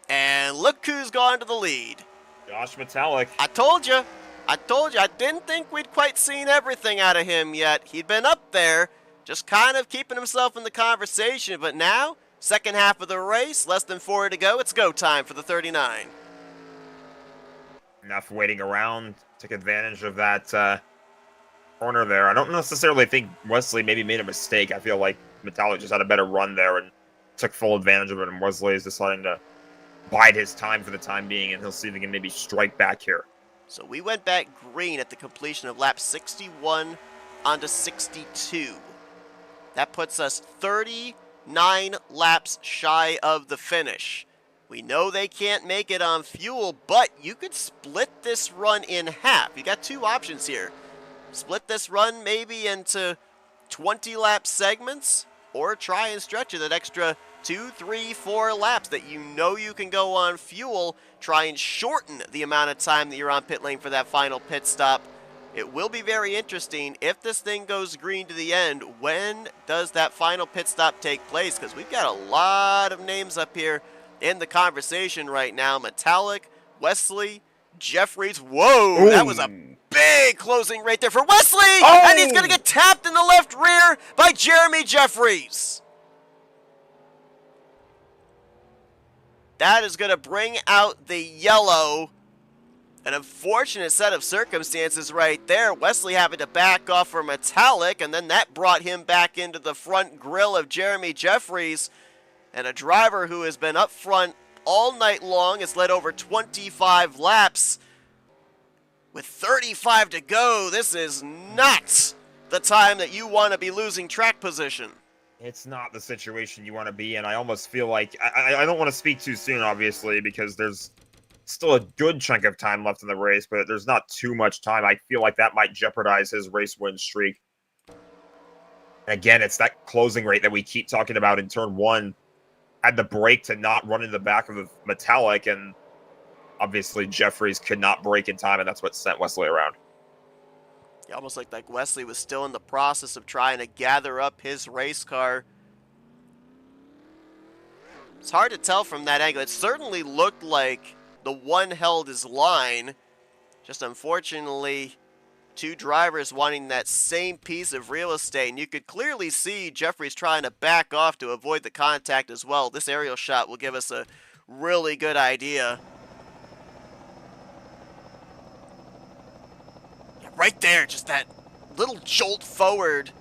And look who's gone to the lead. Josh Metallic. I told you. I didn't think we'd quite seen everything out of him yet. He'd been up there, just kind of keeping himself in the conversation. But now, second half of the race, less than 4 to go. It's go time for the 39. Enough waiting around. Took advantage of that corner there. I don't necessarily think Wesley maybe made a mistake. I feel like Metallic just had a better run there and took full advantage of it. And Wesley is deciding to bide his time for the time being, and he'll see if he can maybe strike back here. So we went back green at the completion of lap 61 onto 62. That puts us 39 laps shy of the finish. We know they can't make it on fuel, but you could split this run in half. You got 2 options here. Split this run maybe into 20-lap segments, or try and stretch it that extra 2, 3, 4 laps that you know you can go on fuel. Try and shorten the amount of time that you're on pit lane for that final pit stop. It will be very interesting if this thing goes green to the end. When does that final pit stop take place? Because we've got a lot of names up here in the conversation right now. Metallic, Wesley, Jeffries. Whoa, Ooh. That was a big closing right there for Wesley! Oh. And he's going to get tapped in the left rear by Jeremy Jeffries. That is going to bring out the yellow. An unfortunate set of circumstances right there. Wesley having to back off for Metallic, and then that brought him back into the front grille of Jeremy Jeffries. And a driver who has been up front all night long has led over 25 laps. With 35 to go, this is not the time that you want to be losing track position. It's not the situation you want to be in. I almost feel like I don't want to speak too soon, obviously, because there's still a good chunk of time left in the race, but there's not too much time. I feel like that might jeopardize his race win streak. Again, it's that closing rate that we keep talking about in turn one. Had the brake to not run in the back of the Metallic, and obviously Jeffries could not brake in time, and that's what sent Wesley around. Yeah, almost like Wesley was still in the process of trying to gather up his race car. It's hard to tell from that angle. It certainly looked like the one held his line. Just unfortunately, two drivers wanting that same piece of real estate. And you could clearly see Jeffries trying to back off to avoid the contact as well. This aerial shot will give us a really good idea. Yeah, right there, just that little jolt forward.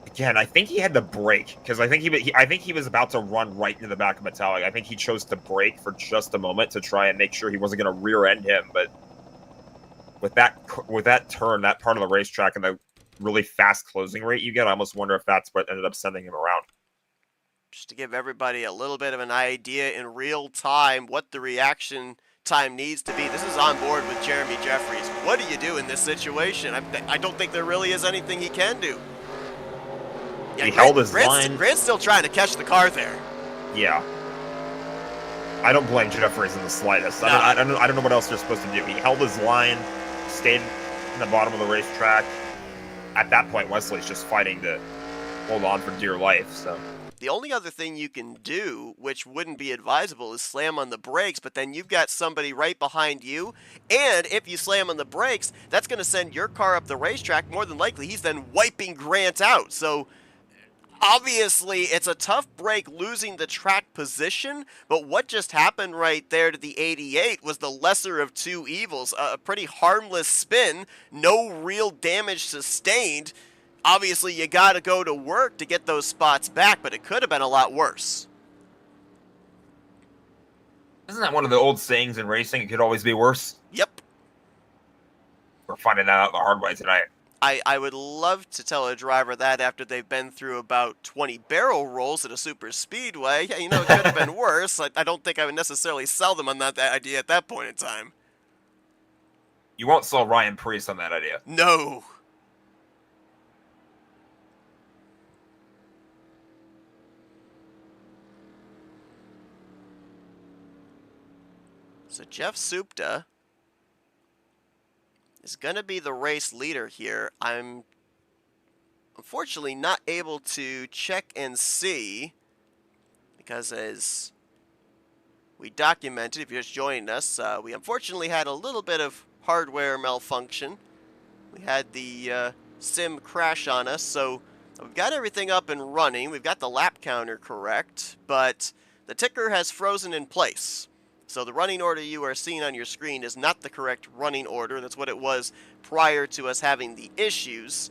Again, I think he had the brake because I think he was about to run right into the back of Metallic. I think he chose to brake for just a moment to try and make sure he wasn't going to rear end him. But with that turn, that part of the racetrack, and the really fast closing rate you get, I almost wonder if that's what ended up sending him around. Just to give everybody a little bit of an idea in real time what the reaction time needs to be. This is on board with Jeremy Jeffries. What do you do in this situation? I don't think there really is anything he can do. Yeah, he held his line. Grant's still trying to catch the car there. Yeah. I don't blame Jeffries in the slightest. No. I don't know what else they're supposed to do. He held his line, stayed in the bottom of the racetrack. At that point, Wesley's just fighting to hold on for dear life. So the only other thing you can do, which wouldn't be advisable, is slam on the brakes, but then you've got somebody right behind you, and if you slam on the brakes, that's going to send your car up the racetrack. More than likely, he's then wiping Grant out. So obviously, it's a tough break losing the track position, but what just happened right there to the 88 was the lesser of two evils. A pretty harmless spin, no real damage sustained. Obviously, you got to go to work to get those spots back, but it could have been a lot worse. isn't that one of the old sayings in racing? It could always be worse. Yep. We're finding that out the hard way tonight. I would love to tell a driver that after they've been through about 20 barrel rolls at a super speedway. Yeah, you know, it could have been worse. I don't think I would necessarily sell them on that idea at that point in time. You won't sell Ryan Preece on that idea. No. So Jeff Supta is going to be the race leader here. I'm unfortunately not able to check and see because as we documented, if you're just joining us, we unfortunately had a little bit of hardware malfunction. We had the sim crash on us, so we've got everything up and running. We've got the lap counter correct, but the ticker has frozen in place. So the running order you are seeing on your screen is not the correct running order. That's what it was prior to us having the issues.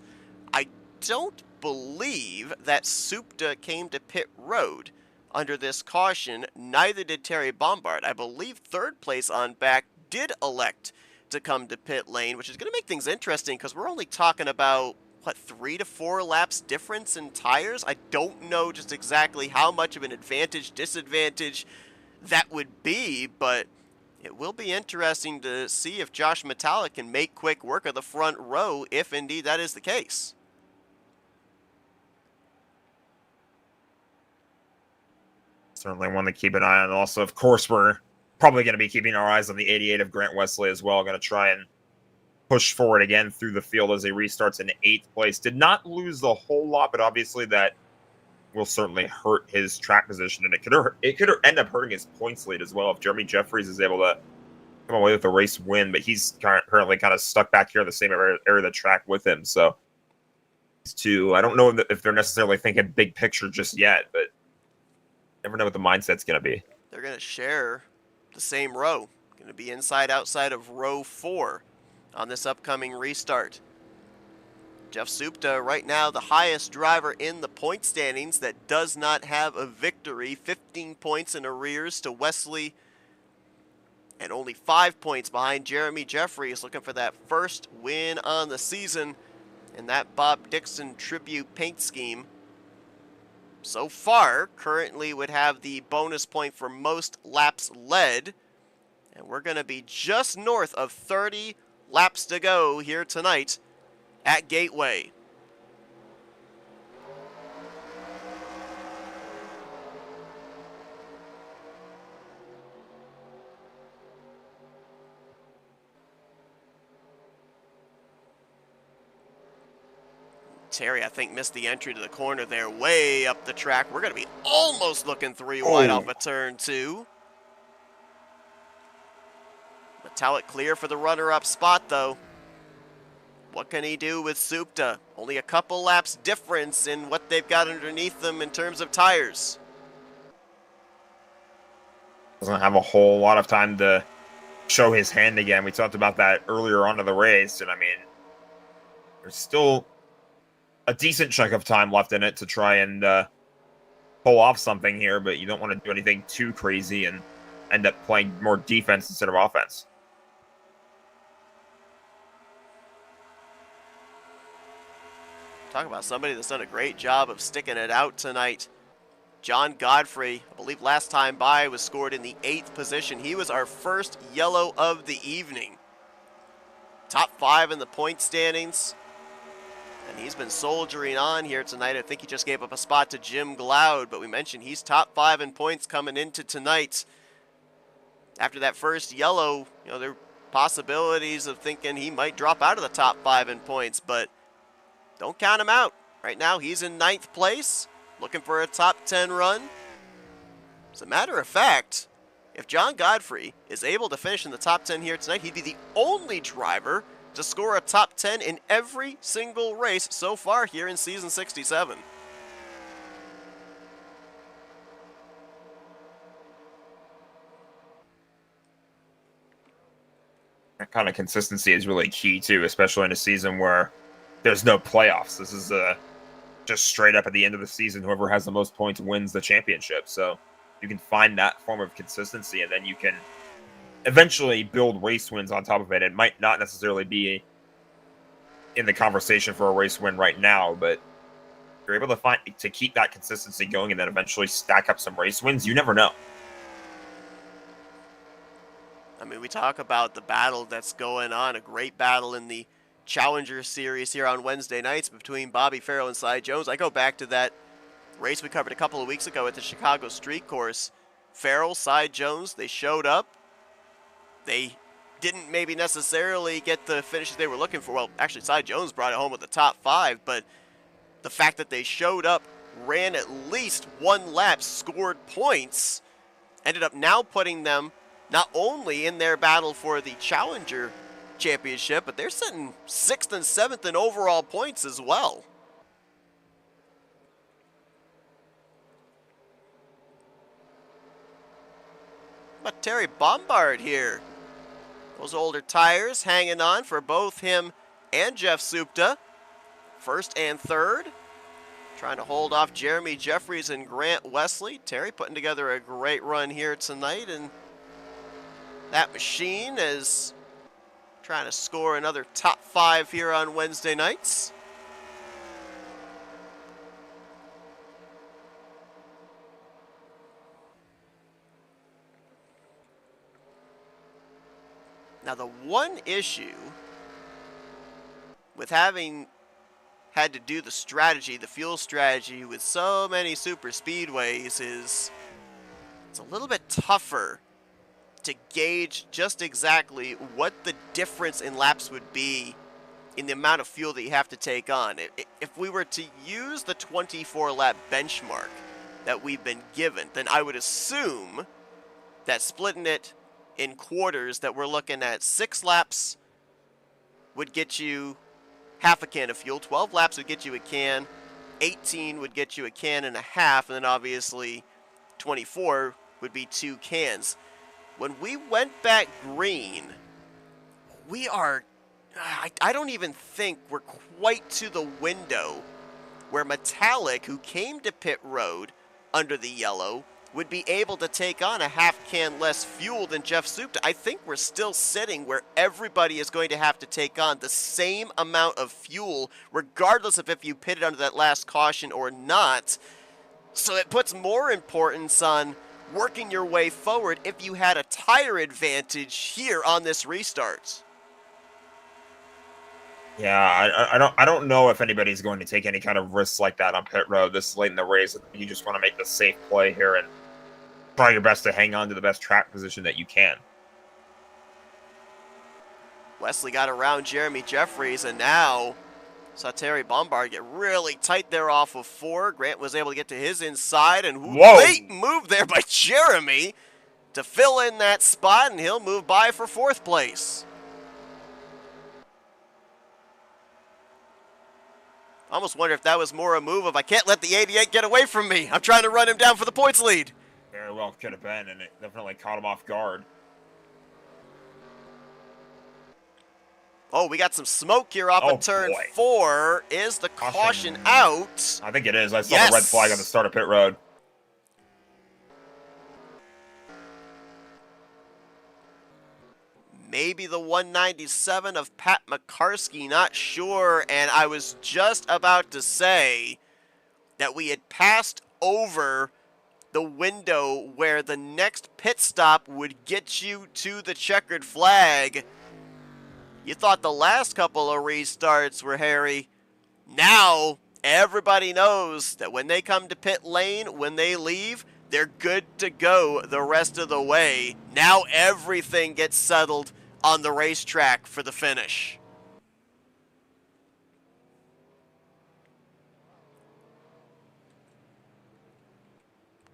I don't believe that Supta came to pit road under this caution. Neither did Terry Bombard. I believe third place on back did elect to come to pit lane, which is going to make things interesting because we're only talking about, what, 3 to 4 laps difference in tires? I don't know just exactly how much of an advantage, disadvantage that would be, but it will be interesting to see if Josh Metallic can make quick work of the front row, if indeed that is the case. Certainly one to keep an eye on. Also, of course, we're probably going to be keeping our eyes on the 88 of Grant Wesley as well. Going to try and push forward again through the field as he restarts in 8th place. Did not lose a whole lot, but obviously that will certainly hurt his track position, and it could end up hurting his points lead as well if Jeremy Jeffries is able to come away with the race win, but he's currently kind of stuck back here in the same area of the track with him. So I don't know if they're necessarily thinking big picture just yet, but never know what the mindset's going to be. They're going to share the same row. Going to be inside outside of row 4 on this upcoming restart. Jeff Supta right now the highest driver in the point standings that does not have a victory. 15 points in arrears to Wesley and only 5 points behind Jeremy Jeffries, looking for that first win on the season in that Bob Dixon tribute paint scheme. So far, currently would have the bonus point for most laps led, and we're going to be just north of 30 laps to go here tonight at Gateway. Terry, I think, missed the entry to the corner there, way up the track. We're going to be almost looking 3 wide off of turn 2. Metallic clear for the runner-up spot, though. What can he do with Supta? Only a couple laps difference in what they've got underneath them in terms of tires. Doesn't have a whole lot of time to show his hand again. We talked about that earlier on in the race, and I mean, there's still a decent chunk of time left in it to try and pull off something here, but you don't want to do anything too crazy and end up playing more defense instead of offense. Talk about somebody that's done a great job of sticking it out tonight. John Godfrey, I believe last time by, was scored in the 8th position. He was our first yellow of the evening. Top 5 in the point standings. And he's been soldiering on here tonight. I think he just gave up a spot to Jim Glaude, but we mentioned he's top 5 in points coming into tonight. After that first yellow, you know, there are possibilities of thinking he might drop out of the top 5 in points, but don't count him out. Right now, he's in 9th place, looking for a top 10 run. As a matter of fact, if John Godfrey is able to finish in the top 10 here tonight, he'd be the only driver to score a top 10 in every single race so far here in season 67. That kind of consistency is really key too, especially in a season where there's no playoffs. This is just straight up at the end of the season, whoever has the most points wins the championship. So you can find that form of consistency, and then you can eventually build race wins on top of it. It might not necessarily be in the conversation for a race win right now, but you're able to keep that consistency going and then eventually stack up some race wins. You never know. I mean, we talk about the battle that's going on, a great battle in the Challenger Series here on Wednesday nights between Bobby Farrell and Cy Jones. I go back to that race we covered a couple of weeks ago at the Chicago Street Course. Farrell, Cy Jones, they showed up. They didn't maybe necessarily get the finishes they were looking for. Well, actually, Cy Jones brought it home with the top 5, but the fact that they showed up, ran at least one lap, scored points, ended up now putting them not only in their battle for the Challenger Championship, but they're sitting 6th and 7th in overall points as well. But Terry Bombard here. Those older tires hanging on for both him and Jeff Supta. 1st and 3rd. Trying to hold off Jeremy Jeffries and Grant Wesley. Terry putting together a great run here tonight, and that machine is trying to score another top 5 here on Wednesday nights. Now, the one issue with having had to do the strategy, the fuel strategy, with so many super speedways is it's a little bit tougher to gauge just exactly what the difference in laps would be in the amount of fuel that you have to take on. If we were to use the 24-lap benchmark that we've been given, then I would assume that splitting it in quarters, that we're looking at 6 laps would get you half a can of fuel, 12 laps would get you a can, 18 would get you a can and a half, and then obviously 24 would be 2 cans. When we went back green, we are, I don't even think we're quite to the window where Metallic, who came to pit road under the yellow, would be able to take on a half can less fuel than Jeff Supta. I think we're still sitting where everybody is going to have to take on the same amount of fuel, regardless of if you pitted under that last caution or not. So it puts more importance on working your way forward if you had a tire advantage here on this restart. Yeah, I don't know if anybody's going to take any kind of risks like that on pit road this late in the race. You just want to make the safe play here and try your best to hang on to the best track position that you can. Wesley got around Jeremy Jeffries, and now Saw Terry Bombard get really tight there off of 4. Grant was able to get to his inside, and Whoa. late move there by Jeremy to fill in that spot, and he'll move by for 4th place. I almost wonder if that was more a move of, I can't let the 88 get away from me. I'm trying to run him down for the points lead. Very well could have been, and it definitely caught him off guard. Oh, we got some smoke here off of turn 4. Is the caution out? I think it is. I saw the red flag on the start of pit road. Maybe the 197 of Pat Makarsky, not sure. And I was just about to say that we had passed over the window where the next pit stop would get you to the checkered flag. You thought the last couple of restarts were hairy. Now, everybody knows that when they come to pit lane, when they leave, they're good to go the rest of the way. Now everything gets settled on the racetrack for the finish.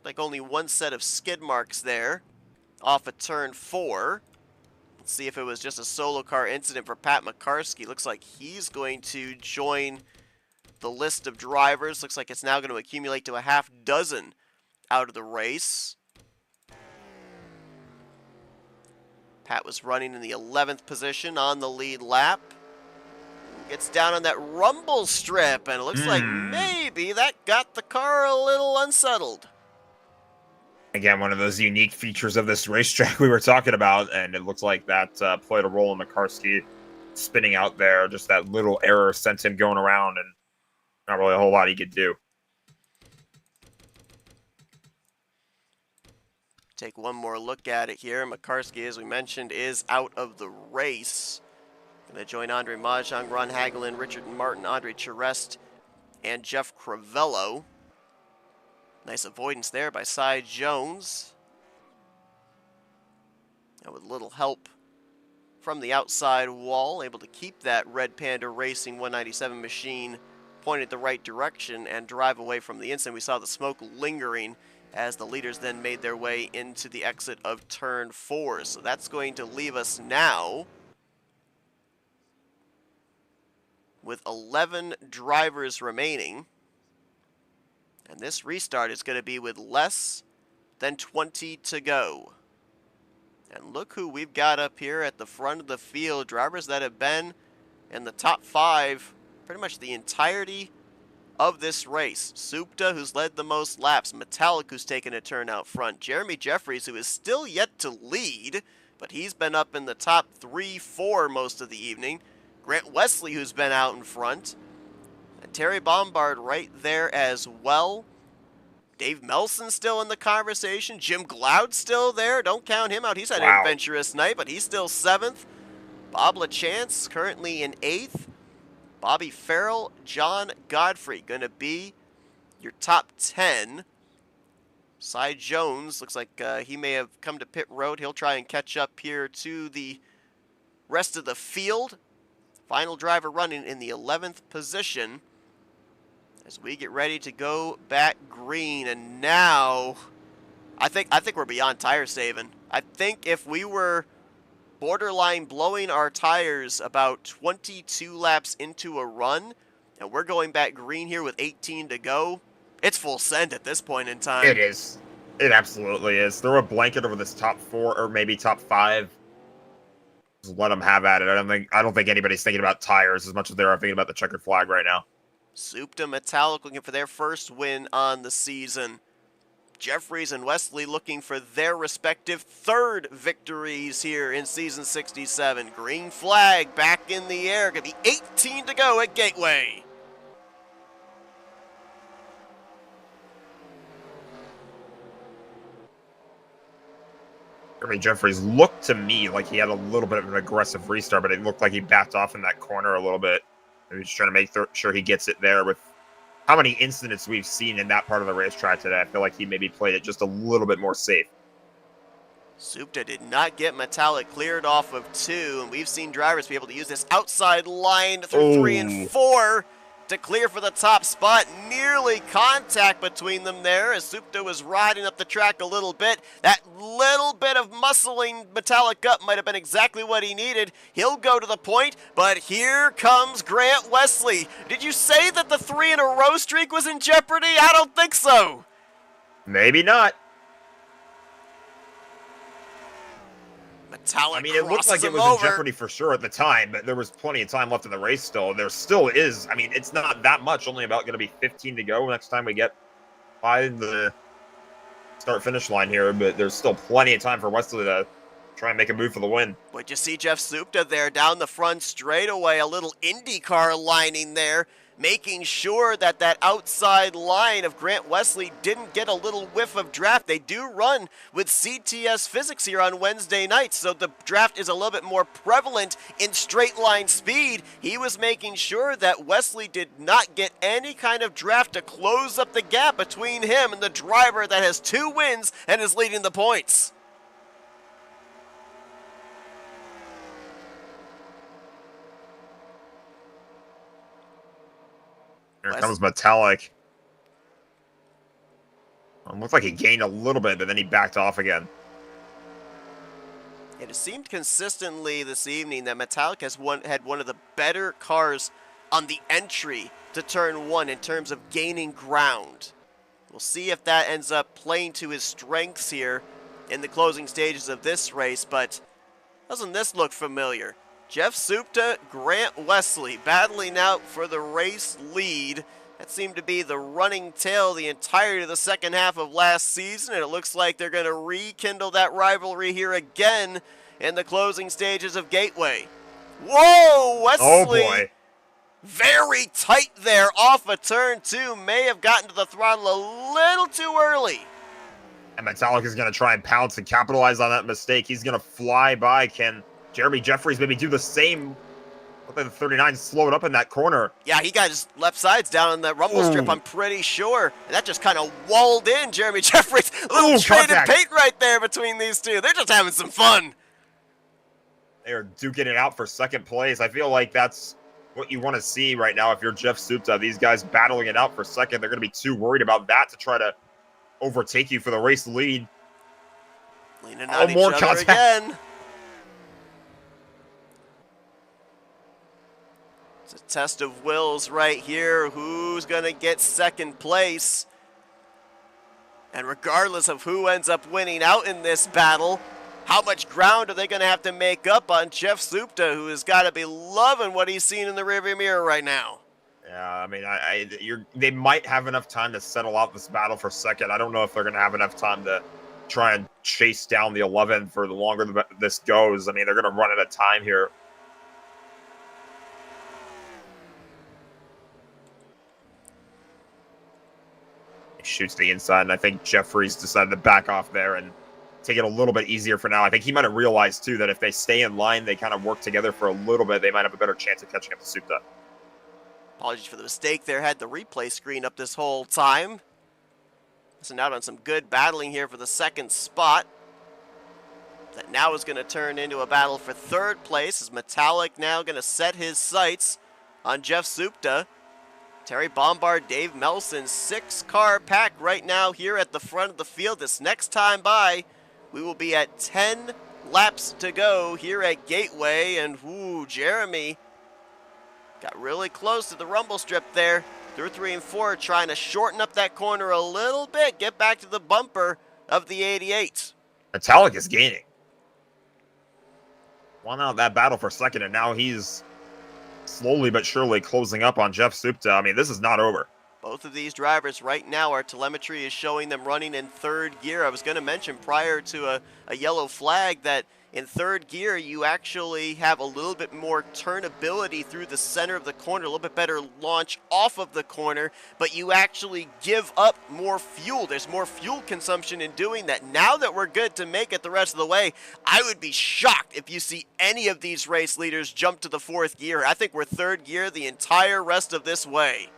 Like only one set of skid marks there off of turn 4. Let's see if it was just a solo car incident for Pat Makarsky. Looks like he's going to join the list of drivers. Looks like it's now going to accumulate to a half dozen out of the race. Pat was running in the 11th position on the lead lap. Gets down on that rumble strip, and it looks like maybe that got the car a little unsettled. Again, one of those unique features of this racetrack we were talking about, and it looks like that played a role in Makarsky spinning out there. Just that little error sent him going around, and not really a whole lot he could do. Take one more look at it here. Makarsky, as we mentioned, is out of the race. Going to join Andre Mahjong, Ron Hagelin, Richard Martin, Andre Charest, and Jeff Crivello. Nice avoidance there by Cy Jones. And with a little help from the outside wall, able to keep that Red Panda Racing 197 machine pointed the right direction and drive away from the incident. We saw the smoke lingering as the leaders then made their way into the exit of turn 4. So that's going to leave us now with 11 drivers remaining. And this restart is going to be with less than 20 to go. And look who we've got up here at the front of the field. Drivers that have been in the top 5 pretty much the entirety of this race. Supta, who's led the most laps. Metallic, who's taken a turn out front. Jeremy Jeffries, who is still yet to lead, but he's been up in the top 3-4 most of the evening. Grant Wesley, who's been out in front. And Terry Bombard right there as well. Dave Melson still in the conversation. Jim Gloud still there. Don't count him out. He's had an adventurous night, but he's still 7th. Bob LaChance currently in 8th. Bobby Farrell, John Godfrey going to be your top 10. Cy Jones looks like he may have come to pit road. He'll try and catch up here to the rest of the field. Final driver running in the 11th position as we get ready to go back green. And now I think we're beyond tire saving. I think if we were borderline blowing our tires about 22 laps into a run and we're going back green here with 18 to go, it's full send at this point in time. It is. It absolutely is. Throw a blanket over this top 4 or maybe top 5. Just let them have at it. I don't think anybody's thinking about tires as much as they're thinking about the checkered flag right now. Supta Metallic looking for their first win on the season. Jeffries and Wesley looking for their respective 3rd victories here in season 67. Green flag back in the air. Going to be 18 to go at Gateway. Jeffries looked to me like he had a little bit of an aggressive restart, but it looked like he backed off in that corner a little bit. He was trying to make sure he gets it there. With how many incidents we've seen in that part of the racetrack today, I feel like he maybe played it just a little bit more safe. Supta did not get Metallic cleared off of 2, and we've seen drivers be able to use this outside line through 3 and 4 to clear for the top spot. Nearly contact between them there as Supta was riding up the track a little bit. That little bit of muscling Metallic up might have been exactly what he needed. He'll go to the point, but here comes Grant Wesley. Did you say that the 3-in-a-row streak was in jeopardy? I don't think so. Maybe not. Metallic, I mean, it looked like it was in jeopardy for sure at the time, but there was plenty of time left in the race still. There still is. I mean, it's not that much, only about going to be 15 to go next time we get by the start-finish line here, but there's still plenty of time for Wesley to try and make a move for the win. But you see Jeff Supta there down the front straightaway, a little IndyCar lining there, making sure that that outside line of Grant Wesley didn't get a little whiff of draft. They do run with CTS physics here on Wednesday nights, so the draft is a little bit more prevalent in straight line speed. He was making sure that Wesley did not get any kind of draft to close up the gap between him and the driver that has 2 wins and is leading the points. Here comes Metallic. It looked like he gained a little bit, but then he backed off again. It seemed consistently this evening that Metallic had one of the better cars on the entry to turn 1 in terms of gaining ground. We'll see if that ends up playing to his strengths here in the closing stages of this race, but doesn't this look familiar? Jeff Supta, Grant Wesley battling out for the race lead. That seemed to be the running tail the entirety of the second half of last season, and it looks like they're going to rekindle that rivalry here again in the closing stages of Gateway. Whoa, Wesley! Oh boy. Very tight there off of turn 2. May have gotten to the throttle a little too early. And Metallic is going to try and pounce and capitalize on that mistake. He's going to fly by. Can Jeremy Jeffries maybe do the same? Look like the 39 slowed up in that corner. Yeah, he got his left sides down on that rumble strip, I'm pretty sure. And that just kind of walled in Jeremy Jeffries. A little traded paint right there between these two. They're just having some fun. They're duking it out for second place. I feel like that's what you want to see right now if you're Jeff Supta. These guys battling it out for second. They're going to be too worried about that to try to overtake you for the race lead. Leaning on each other again. It's a test of wills right here. Who's going to get second place? And regardless of who ends up winning out in this battle, how much ground are they going to have to make up on Jeff Supta, who has got to be loving what he's seen in the rearview mirror right now? Yeah, I mean, they might have enough time to settle out this battle for second. I don't know if they're going to have enough time to try and chase down the 11 for the longer this goes. I mean, they're going to run out of time here. He shoots the inside, and I think Jeffries decided to back off there and take it a little bit easier for now. I think he might have realized, too, that if they stay in line, they kind of work together for a little bit, they might have a better chance of catching up to Supta. Apologies for the mistake there. Had the replay screen up this whole time. Missing out on some good battling here for the second spot. That now is going to turn into a battle for third place, as Metallic now going to set his sights on Jeff Supta. Terry Bombard, Dave Melson, 6-car pack right now here at the front of the field. This next time by, we will be at 10 laps to go here at Gateway. And, ooh, Jeremy got really close to the rumble strip there. Through 3 and 4, trying to shorten up that corner a little bit, get back to the bumper of the 88. Metallic is gaining. Won out that battle for second, and now he's slowly but surely closing up on Jeff Supta. I mean, this is not over. Both of these drivers right now, our telemetry is showing them running in third gear. I was going to mention prior to a yellow flag that in third gear, you actually have a little bit more turnability through the center of the corner, a little bit better launch off of the corner, but you actually give up more fuel. There's more fuel consumption in doing that. Now that we're good to make it the rest of the way, I would be shocked if you see any of these race leaders jump to the fourth gear. I think we're third gear the entire rest of this way.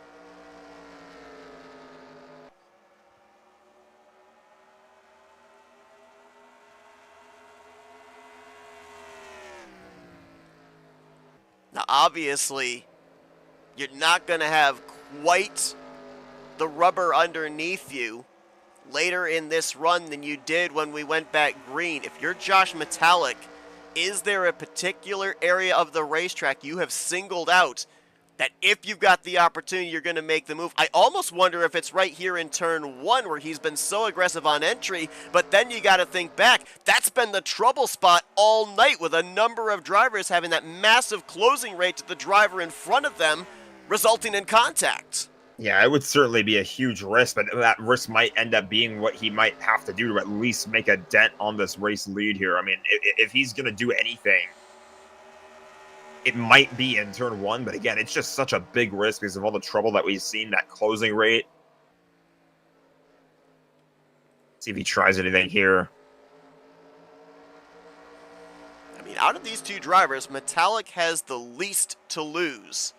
Now, obviously, you're not going to have quite the rubber underneath you later in this run than you did when we went back green. If you're Josh Metallic, is there a particular area of the racetrack you have singled out that if you've got the opportunity, you're going to make the move? I almost wonder if it's right here in turn 1 where he's been so aggressive on entry, but then you got to think back. That's been the trouble spot all night with a number of drivers having that massive closing rate to the driver in front of them, resulting in contact. Yeah, it would certainly be a huge risk, but that risk might end up being what he might have to do to at least make a dent on this race lead here. I mean, if he's going to do anything, it might be in turn 1, but again, it's just such a big risk because of all the trouble that we've seen, that closing rate. See if he tries anything here. I mean, out of these two drivers, Metallic has the least to lose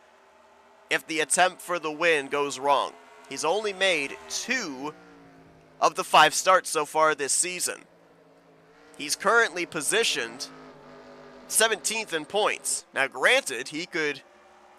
if the attempt for the win goes wrong. He's only made 2 of the 5 starts so far this season. He's currently positioned 17th in points. Now, granted, he could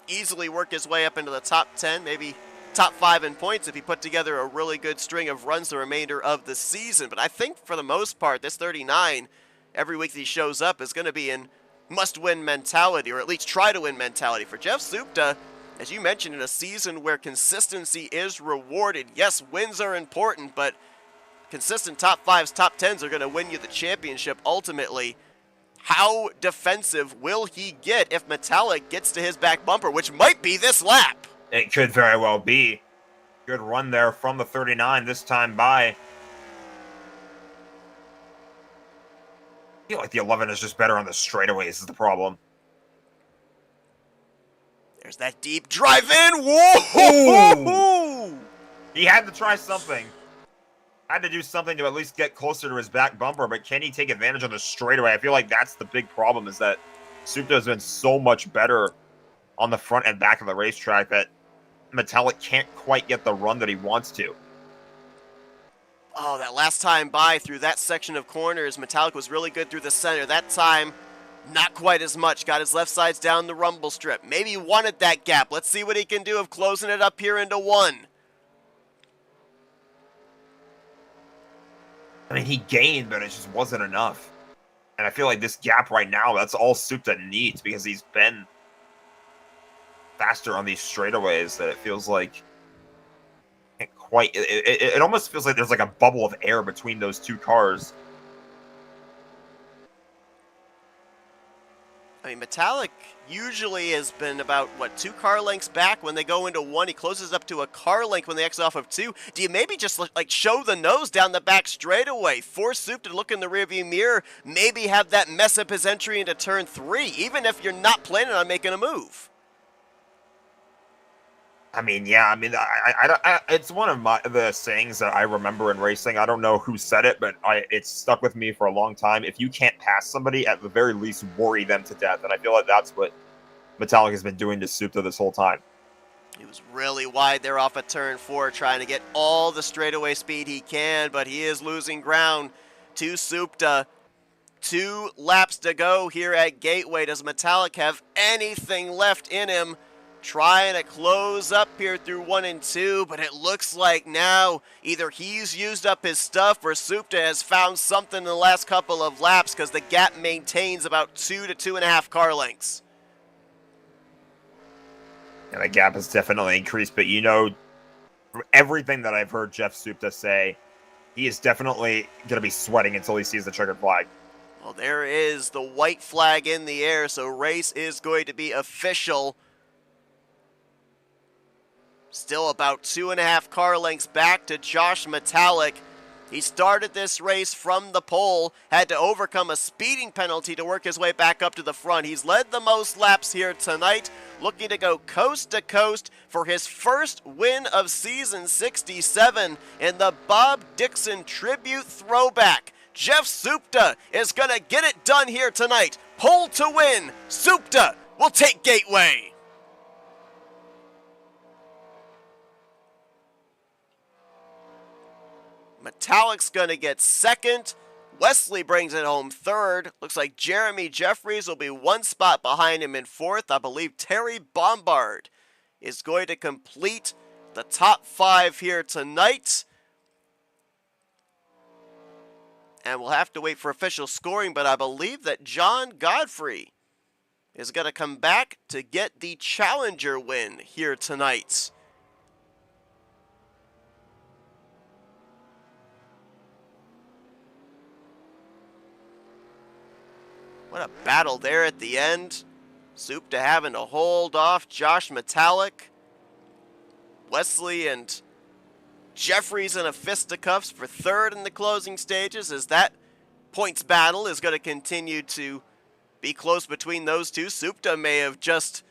easily work his way up into the top 10, maybe top 5 in points if he put together a really good string of runs the remainder of the season. But I think for the most part, this 39, every week that he shows up, is going to be in must-win mentality, or at least try to win mentality. For Jeff Supta, as you mentioned, in a season where consistency is rewarded, yes, wins are important, but consistent top 5s, top 10s are going to win you the championship ultimately. How defensive will he get if Metallic gets to his back bumper, which might be this lap? It could very well be. Good run there from the 39 this time by. I feel like the 11 is just better on the straightaways is the problem. There's that deep drive in. Whoa! He had to try something. Had to do something to at least get closer to his back bumper, but can he take advantage on the straightaway? I feel like that's the big problem, is that Supta has been so much better on the front and back of the racetrack that Metallic can't quite get the run that he wants to. Oh, that last time by through that section of corners, Metallic was really good through the center. That time, not quite as much. Got his left sides down the rumble strip. Maybe he wanted that gap. Let's see what he can do of closing it up here into 1. I mean, he gained, but it just wasn't enough. And I feel like this gap right now, that's all Supta needs, because he's been faster on these straightaways that it feels like can't quite. It almost feels like there's like a bubble of air between those two cars. I mean, Metallic usually has been about, 2 car lengths back when they go into 1. He closes up to a car length when they exit off of 2. Do you maybe just, show the nose down the back straightaway, force Supta to look in the rearview mirror, maybe have that mess up his entry into turn 3, even if you're not planning on making a move? I mean, yeah, I mean, it's one of the sayings that I remember in racing. I don't know who said it, but it's stuck with me for a long time. If you can't pass somebody, at the very least, worry them to death. And I feel like that's what Metallic has been doing to Supta this whole time. He was really wide there off of turn 4, trying to get all the straightaway speed he can, but he is losing ground to Supta. 2 laps to go here at Gateway. Does Metallic have anything left in him? Trying to close up here through 1 and 2, but it looks like now either he's used up his stuff or Supta has found something in the last couple of laps, because the gap maintains about 2 to 2.5 car lengths. And the gap has definitely increased, but from everything that I've heard Jeff Supta say, he is definitely going to be sweating until he sees the checkered flag. Well, there is the white flag in the air, so race is going to be official. Still about 2.5 car lengths back to Josh Metallic. He started this race from the pole, had to overcome a speeding penalty to work his way back up to the front. He's led the most laps here tonight, looking to go coast to coast for his first win of season 67 in the Bob Dixon Tribute Throwback. Jeff Supta is going to get it done here tonight. Pole to win. Supta will take Gateway. Metallic's going to get second. Wesley brings it home third. Looks like Jeremy Jeffries will be one spot behind him in fourth. I believe Terry Bombard is going to complete the top 5 here tonight. And we'll have to wait for official scoring, but I believe that John Godfrey is going to come back to get the challenger win here tonight. What a battle there at the end. Supta having to hold off Josh Metallic. Wesley and Jeffries in a fisticuffs for third in the closing stages, as that points battle is going to continue to be close between those two. Supta may have just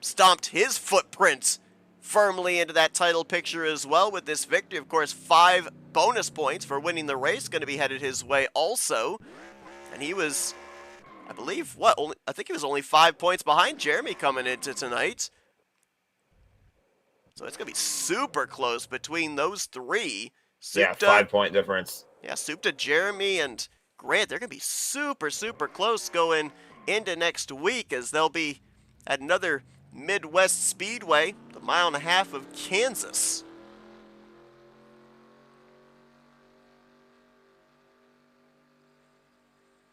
stomped his footprints firmly into that title picture as well with this victory. Of course, 5 bonus points for winning the race going to be headed his way also. And he was, I believe, I think he was only 5 points behind Jeremy coming into tonight. So it's going to be super close between those 3. Supta, Yeah, 5-point difference. Yeah, Supta, Jeremy, and Grant, they're going to be super, super close going into next week, as they'll be at another Midwest Speedway, the 1.5 miles of Kansas.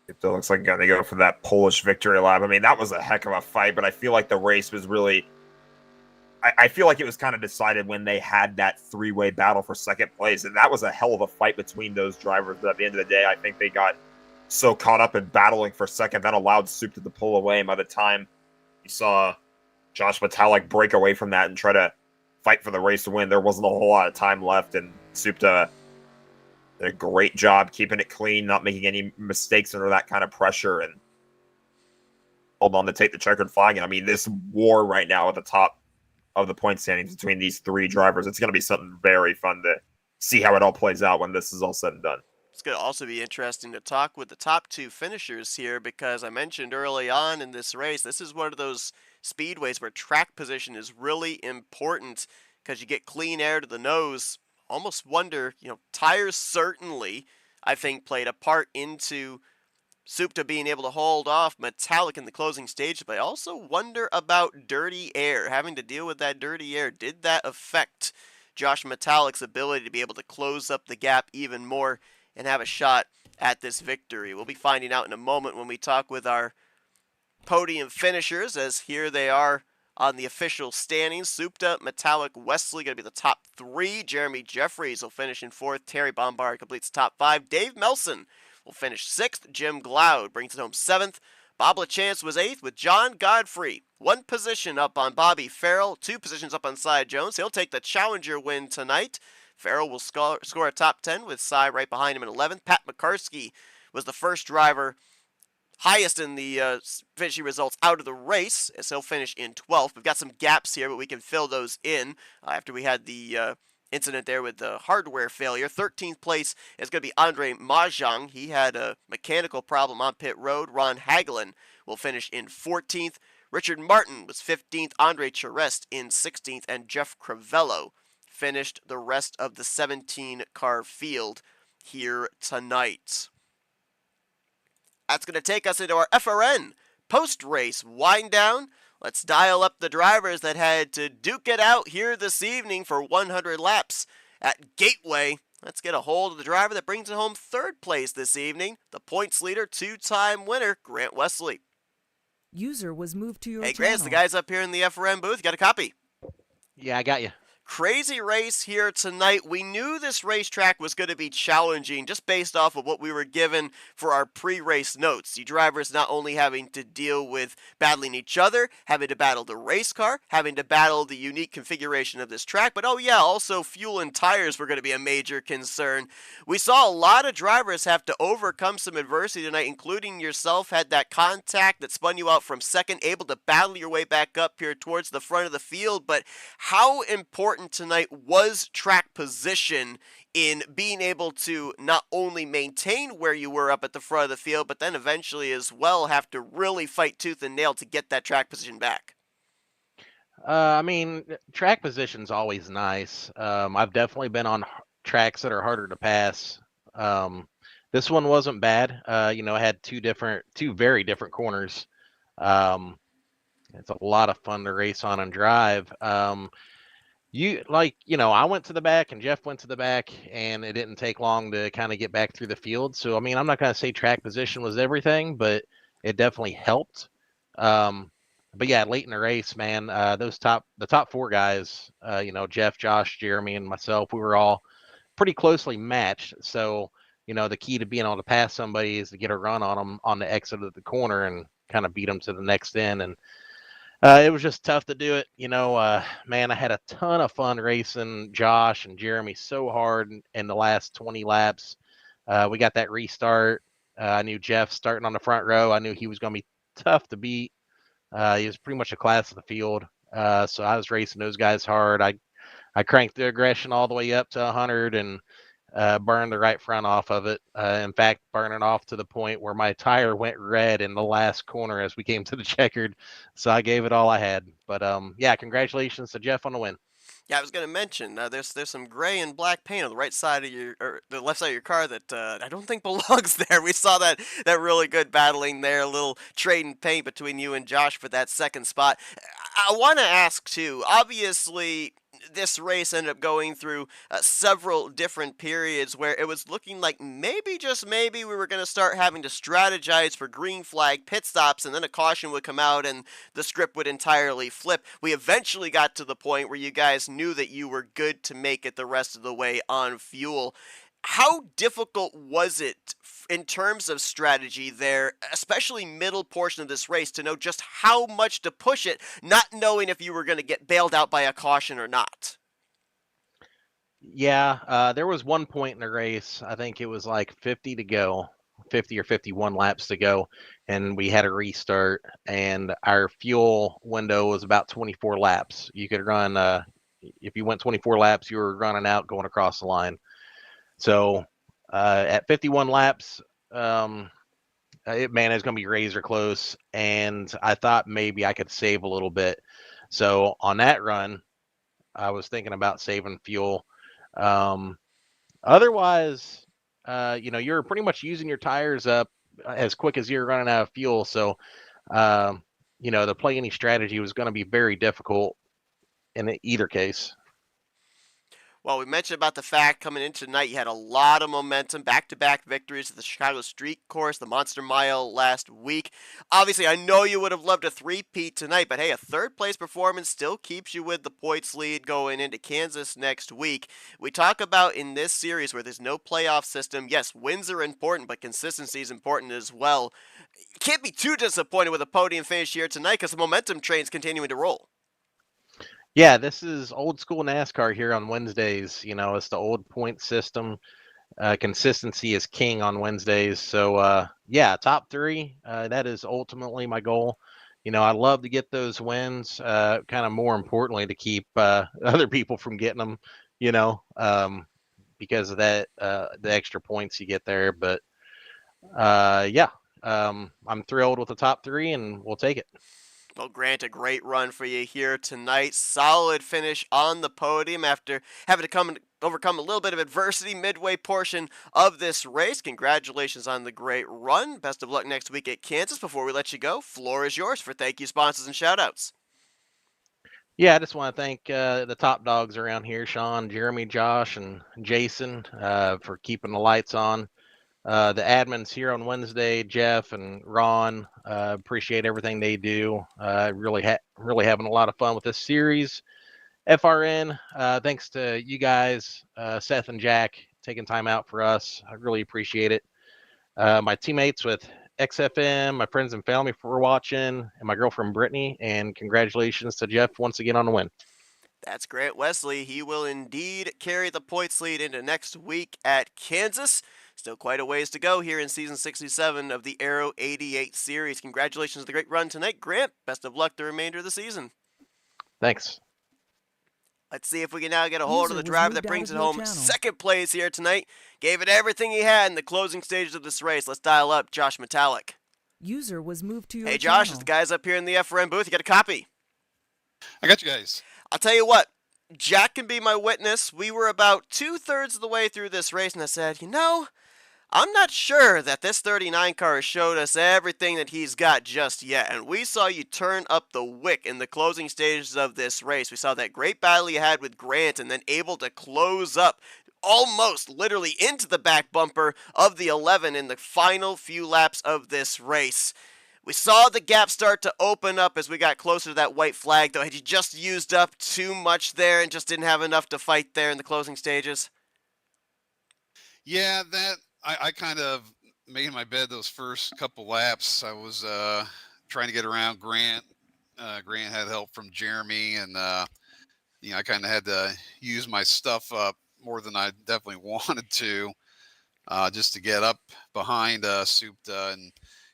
It looks like they go for that Polish victory lap. I mean, that was a heck of a fight, but I feel like the race was really... I feel like it was kind of decided when they had that 3-way battle for second place, and that was a hell of a fight between those drivers. But at the end of the day, I think they got so caught up in battling for second that allowed Supta to pull away. And by the time you saw Josh Metallic break away from that and try to fight for the race to win, there wasn't a whole lot of time left, and Supta did a great job keeping it clean, not making any mistakes under that kind of pressure, and hold on to take the checkered flag. And I mean, this war right now at the top of the point standings between these 3 drivers, it's going to be something very fun to see how it all plays out when this is all said and done. It's going to also be interesting to talk with the top 2 finishers here, because I mentioned early on in this race, this is one of those speedways where track position is really important, because you get clean air to the nose. Almost wonder, tires certainly, I think, played a part into Supta being able to hold off Metallic in the closing stage, but I also wonder about dirty air, having to deal with that dirty air. Did that affect Josh Metallic's ability to be able to close up the gap even more and have a shot at this victory? We'll be finding out in a moment when we talk with our podium finishers, as here they are on the official standings. Supta, Metallic, Wesley going to be the top 3. Jeremy Jeffries will finish in 4th. Terry Bombard completes top 5. Dave Melson will finish 6th. Jim Glaude brings it home 7th. Bob LaChance was 8th, with John Godfrey 1 position up on Bobby Farrell, 2 positions up on Cy Jones. He'll take the challenger win tonight. Farrell will score a top 10 with Cy right behind him in 11th. Pat McCarskey was the first driver highest in the finishing results out of the race, as he'll finish in 12th. We've got some gaps here, but we can fill those in after we had the incident there with the hardware failure. 13th place is going to be Andre Mahjong. He had a mechanical problem on pit road. Ron Hagelin will finish in 14th. Richard Martin was 15th. Andre Charest in 16th. And Jeff Crivello finished the rest of the 17-car field here tonight. That's going to take us into our FRN post-race wind down. Let's dial up the drivers that had to duke it out here this evening for 100 laps at Gateway. Let's get a hold of the driver that brings it home 3rd place this evening, the points leader, 2-time winner, Grant Wesley. User was moved to your Hey, channel. Grant, the guys up here in the FRN booth. You got a copy? Yeah, I got you. Crazy race here tonight. We knew this racetrack was going to be challenging just based off of what we were given for our pre-race notes. The drivers not only having to deal with battling each other, having to battle the race car, having to battle the unique configuration of this track, but also fuel and tires were going to be a major concern. We saw a lot of drivers have to overcome some adversity tonight, including yourself. Had that contact that spun you out from second, able to battle your way back up here towards the front of the field. But how important tonight was track position in being able to not only maintain where you were up at the front of the field, but then eventually as well have to really fight tooth and nail to get that track position back? I mean, track position's always nice. I've definitely been on tracks that are harder to pass This one wasn't bad. You know, it had two very different corners. Um, it's a lot of fun to race on and drive. I went to the back and Jeff went to the back, and it didn't take long to kind of get back through the field. So, I mean, I'm not going to say track position was everything, but it definitely helped. But yeah, late in the race, man, the top four guys, Jeff, Josh, Jeremy, and myself, we were all pretty closely matched. So, the key to being able to pass somebody is to get a run on them on the exit of the corner and kind of beat them to the next end. And it was just tough to do it. Man, I had a ton of fun racing Josh and Jeremy so hard in the last 20 laps. We got that restart. I knew Jeff starting on the front row. I knew he was going to be tough to beat. He was pretty much a class of the field. So I was racing those guys hard. I cranked the aggression all the way up to 100 and burned the right front off of it. In fact, burning off to the point where my tire went red in the last corner as we came to the checkered. So I gave it all I had. But yeah, congratulations to Jeff on the win. Yeah, I was going to mention there's some gray and black paint on the right side of the left side of your car that I don't think belongs there. We saw that really good battling there, a little trading paint between you and Josh for that second spot. I want to ask too. Obviously, this race ended up going through several different periods where it was looking like maybe, just maybe, we were going to start having to strategize for green flag pit stops, and then a caution would come out and the script would entirely flip. We eventually got to the point where you guys knew that you were good to make it the rest of the way on fuel. How difficult was it in terms of strategy there, especially middle portion of this race, to know just how much to push it, not knowing if you were going to get bailed out by a caution or not? Yeah, there was one point in the race, I think it was like 50 to go, 50 or 51 laps to go, and we had a restart, and our fuel window was about 24 laps. You could run, if you went 24 laps, you were running out going across the line. So at 51 laps, it's going to be razor close, and I thought maybe I could save a little bit. So on that run, I was thinking about saving fuel. Otherwise, you're pretty much using your tires up as quick as you're running out of fuel. So, to play any strategy was going to be very difficult in either case. Well, we mentioned about the fact coming into tonight you had a lot of momentum, back-to-back victories at the Chicago Street Course, the Monster Mile last week. Obviously, I know you would have loved a three-peat tonight, but hey, a third-place performance still keeps you with the points lead going into Kansas next week. We talk about in this series where there's no playoff system, yes, wins are important, but consistency is important as well. You can't be too disappointed with a podium finish here tonight because the momentum train's continuing to roll. Yeah, this is old school NASCAR here on Wednesdays. It's the old point system. Consistency is king on Wednesdays. So, yeah, top three, that is ultimately my goal. I love to get those wins, kind of more importantly to keep other people from getting them, because of that, the extra points you get there. But, yeah, I'm thrilled with the top three, and we'll take it. Well, Grant, a great run for you here tonight. Solid finish on the podium after having to overcome a little bit of adversity midway portion of this race. Congratulations on the great run. Best of luck next week at Kansas. Before we let you go, floor is yours for thank you sponsors and shout-outs. Yeah, I just want to thank the top dogs around here, Sean, Jeremy, Josh, and Jason, for keeping the lights on. The admins here on Wednesday, Jeff and Ron, appreciate everything they do. Really having a lot of fun with this series. FRN, thanks to you guys, Seth and Jack, taking time out for us. I really appreciate it. My teammates with XFM, my friends and family for watching, and my girlfriend Brittany. And congratulations to Jeff once again on the win. That's Grant Wesley. He will indeed carry the points lead into next week at Kansas. Still quite a ways to go here in season 67 of the Aero88 series. Congratulations on the great run tonight, Grant. Best of luck the remainder of the season. Thanks. Let's see if we can now get a hold User of the was driver moved that out brings of it your home. channel. Second place here tonight. Gave it everything he had in the closing stages of this race. Let's dial up Josh Metallic. User was moved to your Hey, Josh, channel. it's the guys up here in the FRN booth. You got a copy? I got you guys. I'll tell you what. Jack can be my witness. We were about 2/3 of the way through this race, and I said, I'm not sure that this 39 car has showed us everything that he's got just yet, and we saw you turn up the wick in the closing stages of this race. We saw that great battle you had with Grant and then able to close up almost literally into the back bumper of the 11 in the final few laps of this race. We saw the gap start to open up as we got closer to that white flag, though. Had you just used up too much there and just didn't have enough to fight there in the closing stages? Yeah, that I kind of made my bed those first couple laps. I was trying to get around Grant. Grant had help from Jeremy, and I kind of had to use my stuff up more than I definitely wanted to, just to get up behind Supta. And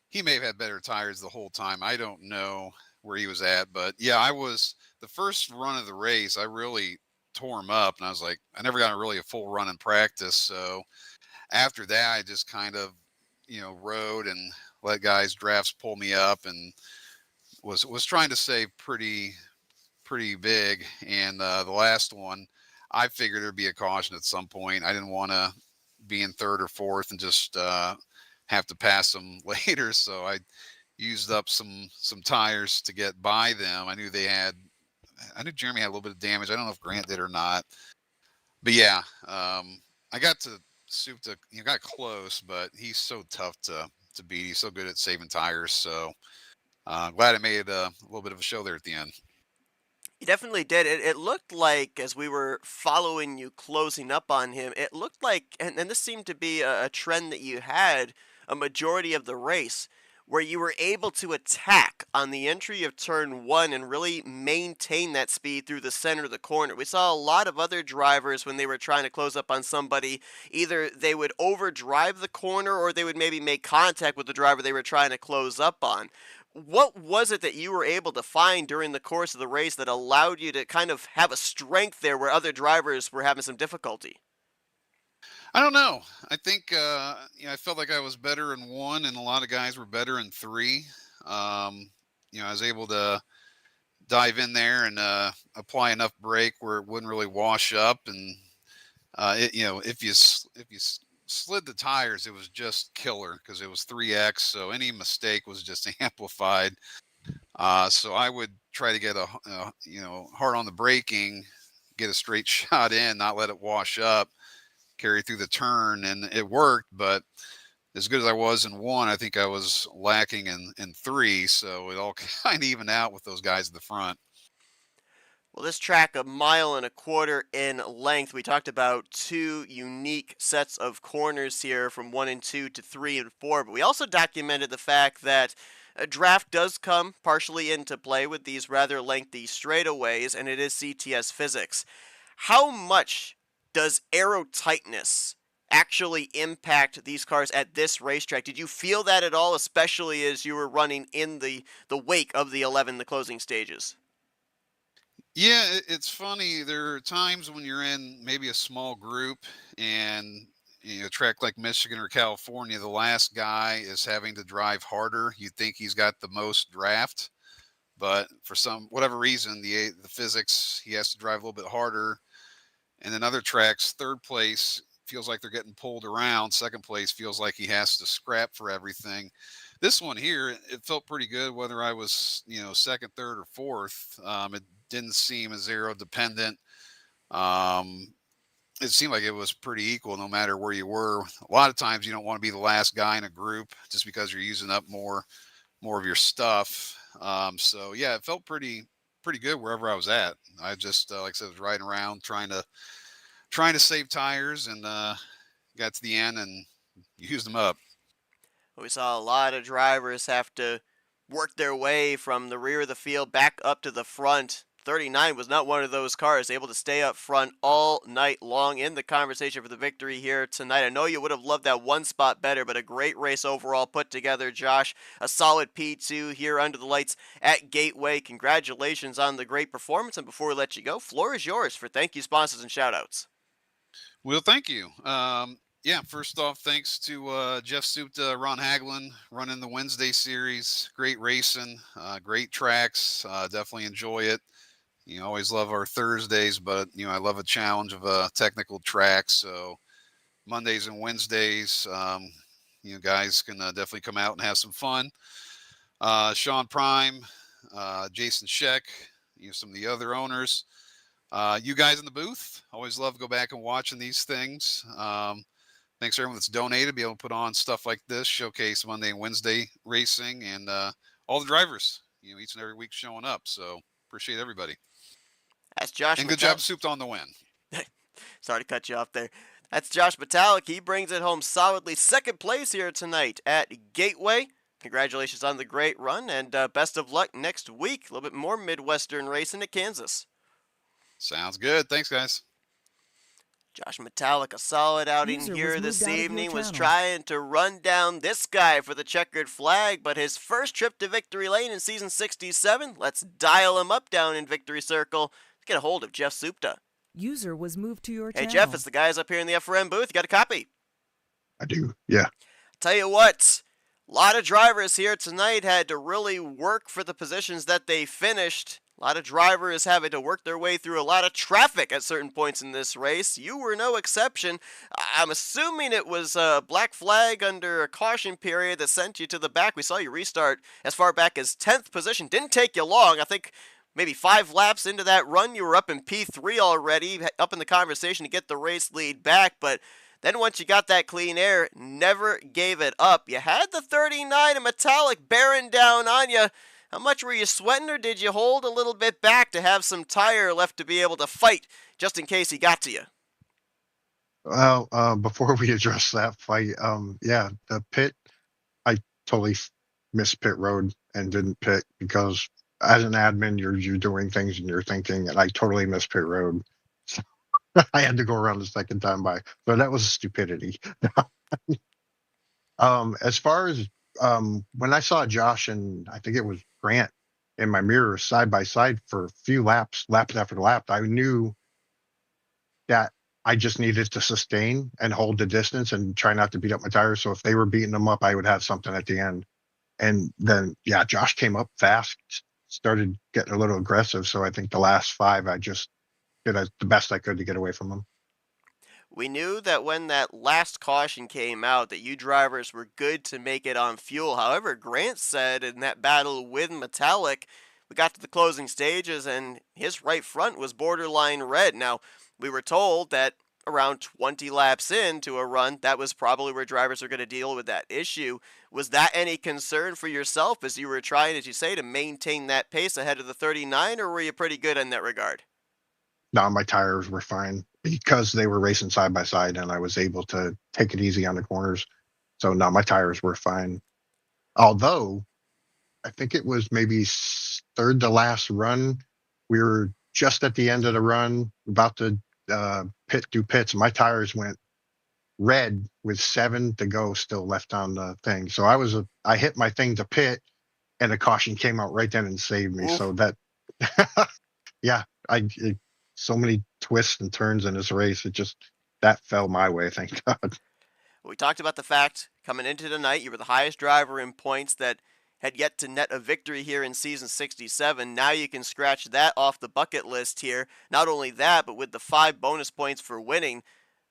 he may have had better tires the whole time. I don't know where he was at, but yeah, I was the first run of the race. I really tore him up, and I was like, I never got really a full run in practice, so after that, I just kind of, rode and let guys drafts pull me up, and was trying to save pretty big. And the last one, I figured there'd be a caution at some point. I didn't want to be in third or fourth and just have to pass them later, so I used up some tires to get by them. I knew Jeremy had a little bit of damage. I don't know if Grant did or not, but yeah, I got to Supta, got close, but he's so tough to beat. He's so good at saving tires. So glad I made a little bit of a show there at the end. You definitely did. It looked like, as we were following you closing up on him, it looked like, and this seemed to be a trend that you had a majority of the race, where you were able to attack on the entry of turn one and really maintain that speed through the center of the corner. We saw a lot of other drivers when they were trying to close up on somebody, either they would overdrive the corner or they would maybe make contact with the driver they were trying to close up on. What was it that you were able to find during the course of the race that allowed you to kind of have a strength there where other drivers were having some difficulty? I don't know. I think I felt like I was better in one, and a lot of guys were better in three. I was able to dive in there and apply enough brake where it wouldn't really wash up, and if you slid the tires, it was just killer because it was 3x. So any mistake was just amplified. So I would try to get hard on the braking, get a straight shot in, not let it wash up, carry through the turn, and it worked. But as good as I was in one, I think I was lacking in three. So it all kind of evened out with those guys at the front. Well, this track, 1.25 miles in length, we talked about two unique sets of corners here from 1 and 2 to 3 and 4, but we also documented the fact that a draft does come partially into play with these rather lengthy straightaways, and it is CTS physics. How much does aero tightness actually impact these cars at this racetrack? Did you feel that at all, especially as you were running in the wake of the 11, the closing stages? Yeah, it's funny. There are times when you're in maybe a small group and a track like Michigan or California, the last guy is having to drive harder. You think he's got the most draft, but for whatever reason, the physics, he has to drive a little bit harder. And then other tracks, third place feels like they're getting pulled around. Second place feels like he has to scrap for everything. This one here, it felt pretty good whether I was, second, third, or fourth. It didn't seem as aero dependent. It seemed like it was pretty equal no matter where you were. A lot of times you don't want to be the last guy in a group just because you're using up more of your stuff. So yeah, it felt pretty good wherever I was at. I just like I said, was riding around trying to save tires, and got to the end and used them up. We saw a lot of drivers have to work their way from the rear of the field back up to the front. 39 was not one of those cars, able to stay up front all night long in the conversation for the victory here tonight. I know you would have loved that one spot better, but a great race overall put together, Josh. A solid P2 here under the lights at Gateway. Congratulations on the great performance, and before we let you go, floor is yours for thank you, sponsors, and shout-outs. Well, thank you. Yeah, first off, thanks to Jeff Supta, Ron Hagelin, running the Wednesday series. Great racing, great tracks. Definitely enjoy it. Always love our Thursdays, but I love a challenge of a technical track. So Mondays and Wednesdays. Guys can definitely come out and have some fun. Sean Prime, Jason Sheck, some of the other owners. You guys in the booth, always love to go back and watching these things. Thanks to everyone that's donated, be able to put on stuff like this, showcase Monday and Wednesday racing, and all the drivers, each and every week showing up. So appreciate everybody. That's Josh. And good job, Souped on the win. Sorry to cut you off there. That's Josh Metallic. He brings it home solidly. Second place here tonight at Gateway. Congratulations on the great run, and best of luck next week. A little bit more Midwestern racing at Kansas. Sounds good. Thanks, guys. Josh Metallic, a solid outing User here was this moved out of your evening, was channel. trying to run down this guy for the checkered flag, but his first trip to victory lane in season 67, let's dial him up down in victory circle. Let's get a hold of Jeff Supta. User was moved to your Hey channel. Jeff, it's the guys up here in the FRM booth. You got a copy? I do, yeah. Tell you what, a lot of drivers here tonight had to really work for the positions that they finished. A lot of drivers having to work their way through a lot of traffic at certain points in this race. You were no exception. I'm assuming it was a black flag under a caution period that sent you to the back. We saw you restart as far back as 10th position. Didn't take you long. I think maybe 5 laps into that run, you were up in P3 already, up in the conversation to get the race lead back. But then once you got that clean air, never gave it up. You had the 39 and Metallic bearing down on you. How much were you sweating, or did you hold a little bit back to have some tire left to be able to fight just in case he got to you? Well, before we address that fight, yeah, the pit, I totally missed pit road and didn't pit because as an admin, you're doing things and you're thinking, and I totally missed pit road. So I had to go around the second time by. So that was stupidity. As far as when I saw Josh and I think it was Grant in my mirror side by side for a few laps after lap, I knew that I just needed to sustain and hold the distance and try not to beat up my tires. So if they were beating them up, I would have something at the end. And then, yeah, Josh came up fast, started getting a little aggressive. So I think the last 5, I just did the best I could to get away from him. We knew that when that last caution came out that you drivers were good to make it on fuel. However, Grant said in that battle with Metallic, we got to the closing stages and his right front was borderline red. Now, we were told that around 20 laps into a run, that was probably where drivers are going to deal with that issue. Was that any concern for yourself as you were trying, as you say, to maintain that pace ahead of the 39, or were you pretty good in that regard? No, my tires were fine because they were racing side by side and I was able to take it easy on the corners. So no, my tires were fine. Although I think it was maybe third to last run. We were just at the end of the run, about to do pits. My tires went red with 7 to go still left on the thing. So I hit my thing to pit and the caution came out right then and saved me. Oof. So that, yeah, so many twists and turns in this race. That fell my way. Thank God. We talked about the fact coming into tonight, you were the highest driver in points that had yet to net a victory here in season 67. Now you can scratch that off the bucket list here. Not only that, but with the 5 bonus points for winning,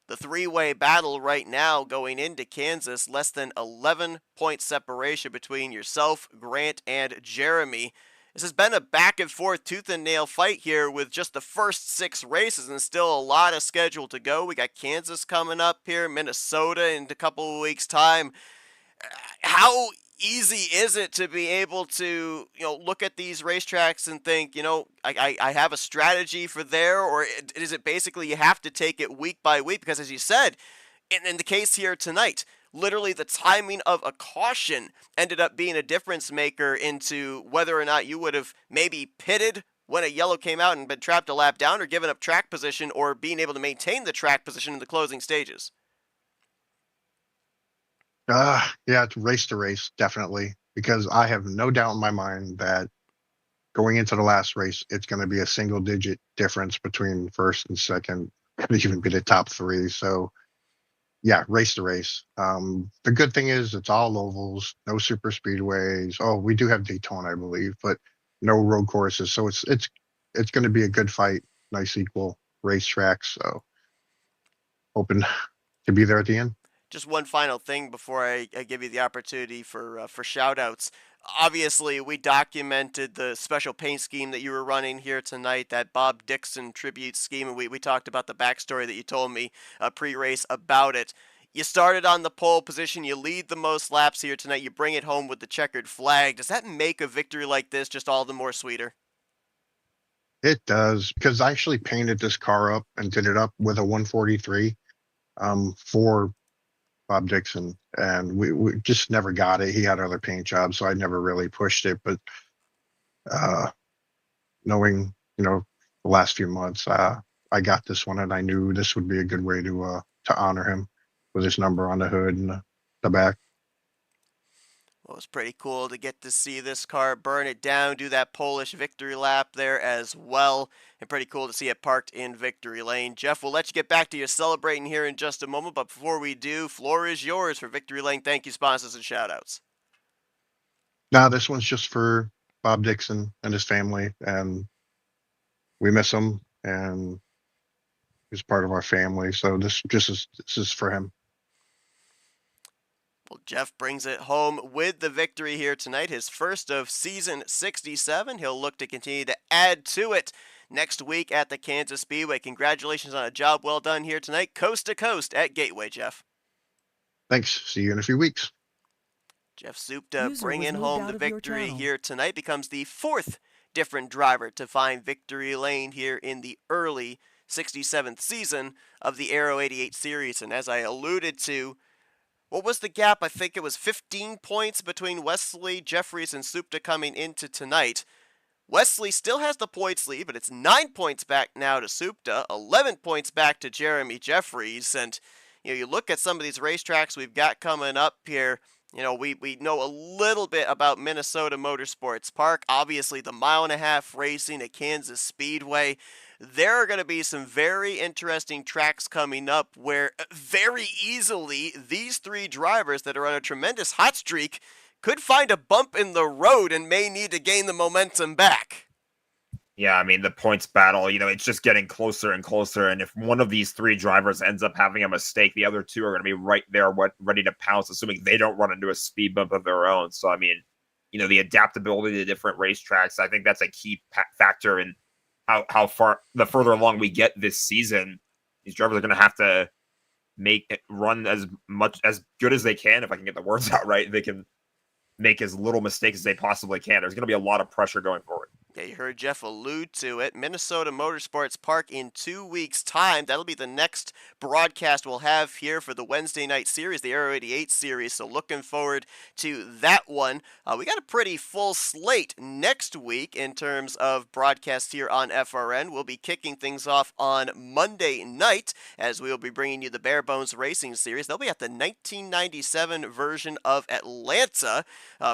the 3-way battle right now going into Kansas, less than 11-point separation between yourself, Grant, and Jeremy. This has been a back and forth tooth and nail fight here with just the first 6 races and still a lot of schedule to go. We got Kansas coming up here, Minnesota in a couple of weeks' time. How easy is it to be able to, look at these racetracks and think, I have a strategy for there, or is it basically you have to take it week by week? Because as you said, in the case here tonight, literally the timing of a caution ended up being a difference maker into whether or not you would have maybe pitted when a yellow came out and been trapped a lap down, or given up track position, or being able to maintain the track position in the closing stages. Yeah, it's race to race, definitely, because I have no doubt in my mind that going into the last race, it's going to be a single-digit difference between first and second, could even be the top 3. So, yeah, race to race. The good thing is it's all ovals, no super speedways. Oh, we do have Daytona, I believe, but no road courses. So it's going to be a good fight, nice equal racetrack. So, hoping to be there at the end. Just one final thing before I give you the opportunity for shout outs. Obviously, we documented the special paint scheme that you were running here tonight, that Bob Dixon tribute scheme, and we talked about the backstory that you told me pre-race about it. You started on the pole position, you lead the most laps here tonight, you bring it home with the checkered flag. Does that make a victory like this just all the more sweeter? It does, because I actually painted this car up and did it up with a 143 for Bob Dixon, and we just never got it. He had other paint jobs, so I never really pushed it. But knowing, the last few months, I got this one, and I knew this would be a good way to honor him with his number on the hood and the back. Well, it's pretty cool to get to see this car burn it down, do that Polish victory lap there as well, and pretty cool to see it parked in victory lane. Jeff, we'll let you get back to your celebrating here in just a moment, but before we do, floor is yours for victory lane. Thank you, sponsors, and shout-outs. Now, this one's just for Bob Dixon and his family, and we miss him, and he's part of our family. So this is for him. Well, Jeff brings it home with the victory here tonight, his first of season 67. He'll look to continue to add to it next week at the Kansas Speedway. Congratulations on a job well done here tonight, coast to coast at Gateway, Jeff. Thanks. See you in a few weeks. Jeff Supta User bringing was moved home out the of your victory channel. here tonight, becomes the fourth different driver to find victory lane here in the early 67th season of the Aero88 series. And as I alluded to, what was the gap? I think it was 15 points between Wesley, Jeffries, and Supta coming into tonight. Wesley still has the points lead, but it's 9 points back now to Supta, 11 points back to Jeremy Jeffries. And you look at some of these racetracks we've got coming up here. We know a little bit about Minnesota Motorsports Park. Obviously, the mile-and-a-half racing at Kansas Speedway. There are going to be some very interesting tracks coming up where very easily these three drivers that are on a tremendous hot streak could find a bump in the road and may need to gain the momentum back. Yeah, I mean, the points battle, it's just getting closer and closer. And if one of these three drivers ends up having a mistake, the other two are going to be right there ready to pounce, assuming they don't run into a speed bump of their own. So, I mean, the adaptability to different racetracks, I think that's a key factor in how far, the further along we get this season, these drivers are going to have to make it run as good as they can. If I can get the words out right, they can make as little mistakes as they possibly can. There's going to be a lot of pressure going forward. Yeah, you heard Jeff allude to it. Minnesota Motorsports Park in 2 weeks' time. That'll be the next broadcast we'll have here for the Wednesday night series, the Aero88 series. So looking forward to that one. We got a pretty full slate next week in terms of broadcasts here on FRN. We'll be kicking things off on Monday night as we will be bringing you the Bare Bones Racing Series. They'll be at the 1997 version of Atlanta.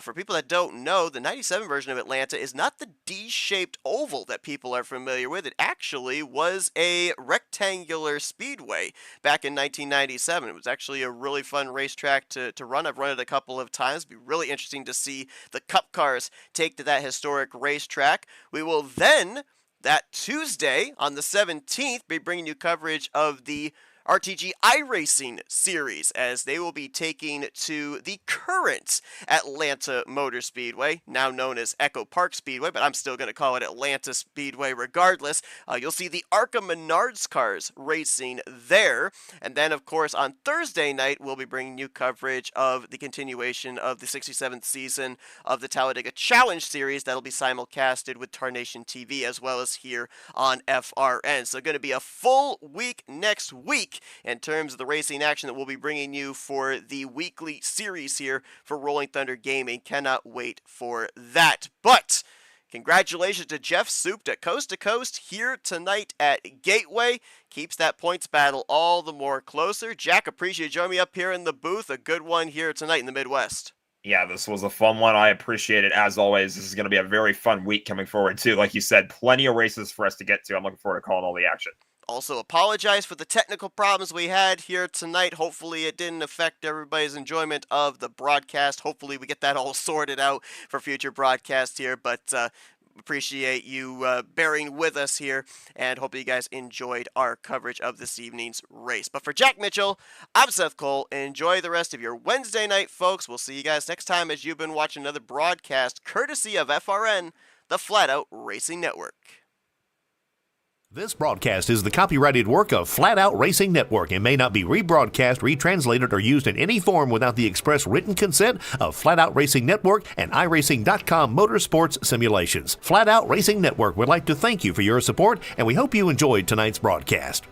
For people that don't know, the 97 version of Atlanta is not the D-shaped oval that people are familiar with. It actually was a rectangular speedway back in 1997. It was actually a really fun racetrack to run. I've run it a couple of times. It'll be really interesting to see the Cup cars take to that historic racetrack. We will then, that Tuesday on the 17th, be bringing you coverage of the RTG iRacing series as they will be taking to the current Atlanta Motor Speedway, now known as Echo Park Speedway, but I'm still going to call it Atlanta Speedway regardless. You'll see the ARCA Menards cars racing there. And then, of course, on Thursday night, we'll be bringing you coverage of the continuation of the 67th season of the Talladega Challenge Series. That'll be simulcasted with Tarnation TV as well as here on FRN. So going to be a full week next week in terms of the racing action that we'll be bringing you for the weekly series here for Rolling Thunder Gaming. Cannot wait for that. But congratulations to Jeff Supta, coast to coast here tonight at Gateway. Keeps that points battle all the more closer. Jack, appreciate you joining me up here in the booth. A good one here tonight in the Midwest. Yeah, this was a fun one. I appreciate it as always. This is going to be a very fun week coming forward too. Like you said, plenty of races for us to get to. I'm looking forward to calling all the action. Also apologize for the technical problems we had here tonight. Hopefully it didn't affect everybody's enjoyment of the broadcast. Hopefully we get that all sorted out for future broadcasts here. But appreciate you bearing with us here, and hope you guys enjoyed our coverage of this evening's race. But for Jack Mitchell, I'm Seth Cole. Enjoy the rest of your Wednesday night, folks. We'll see you guys next time as you've been watching another broadcast courtesy of FRN, the Flatout Racing Network. This broadcast is the copyrighted work of Flatout Racing Network and may not be rebroadcast, retranslated, or used in any form without the express written consent of Flatout Racing Network and iRacing.com Motorsports Simulations. Flatout Racing Network would like to thank you for your support, and we hope you enjoyed tonight's broadcast.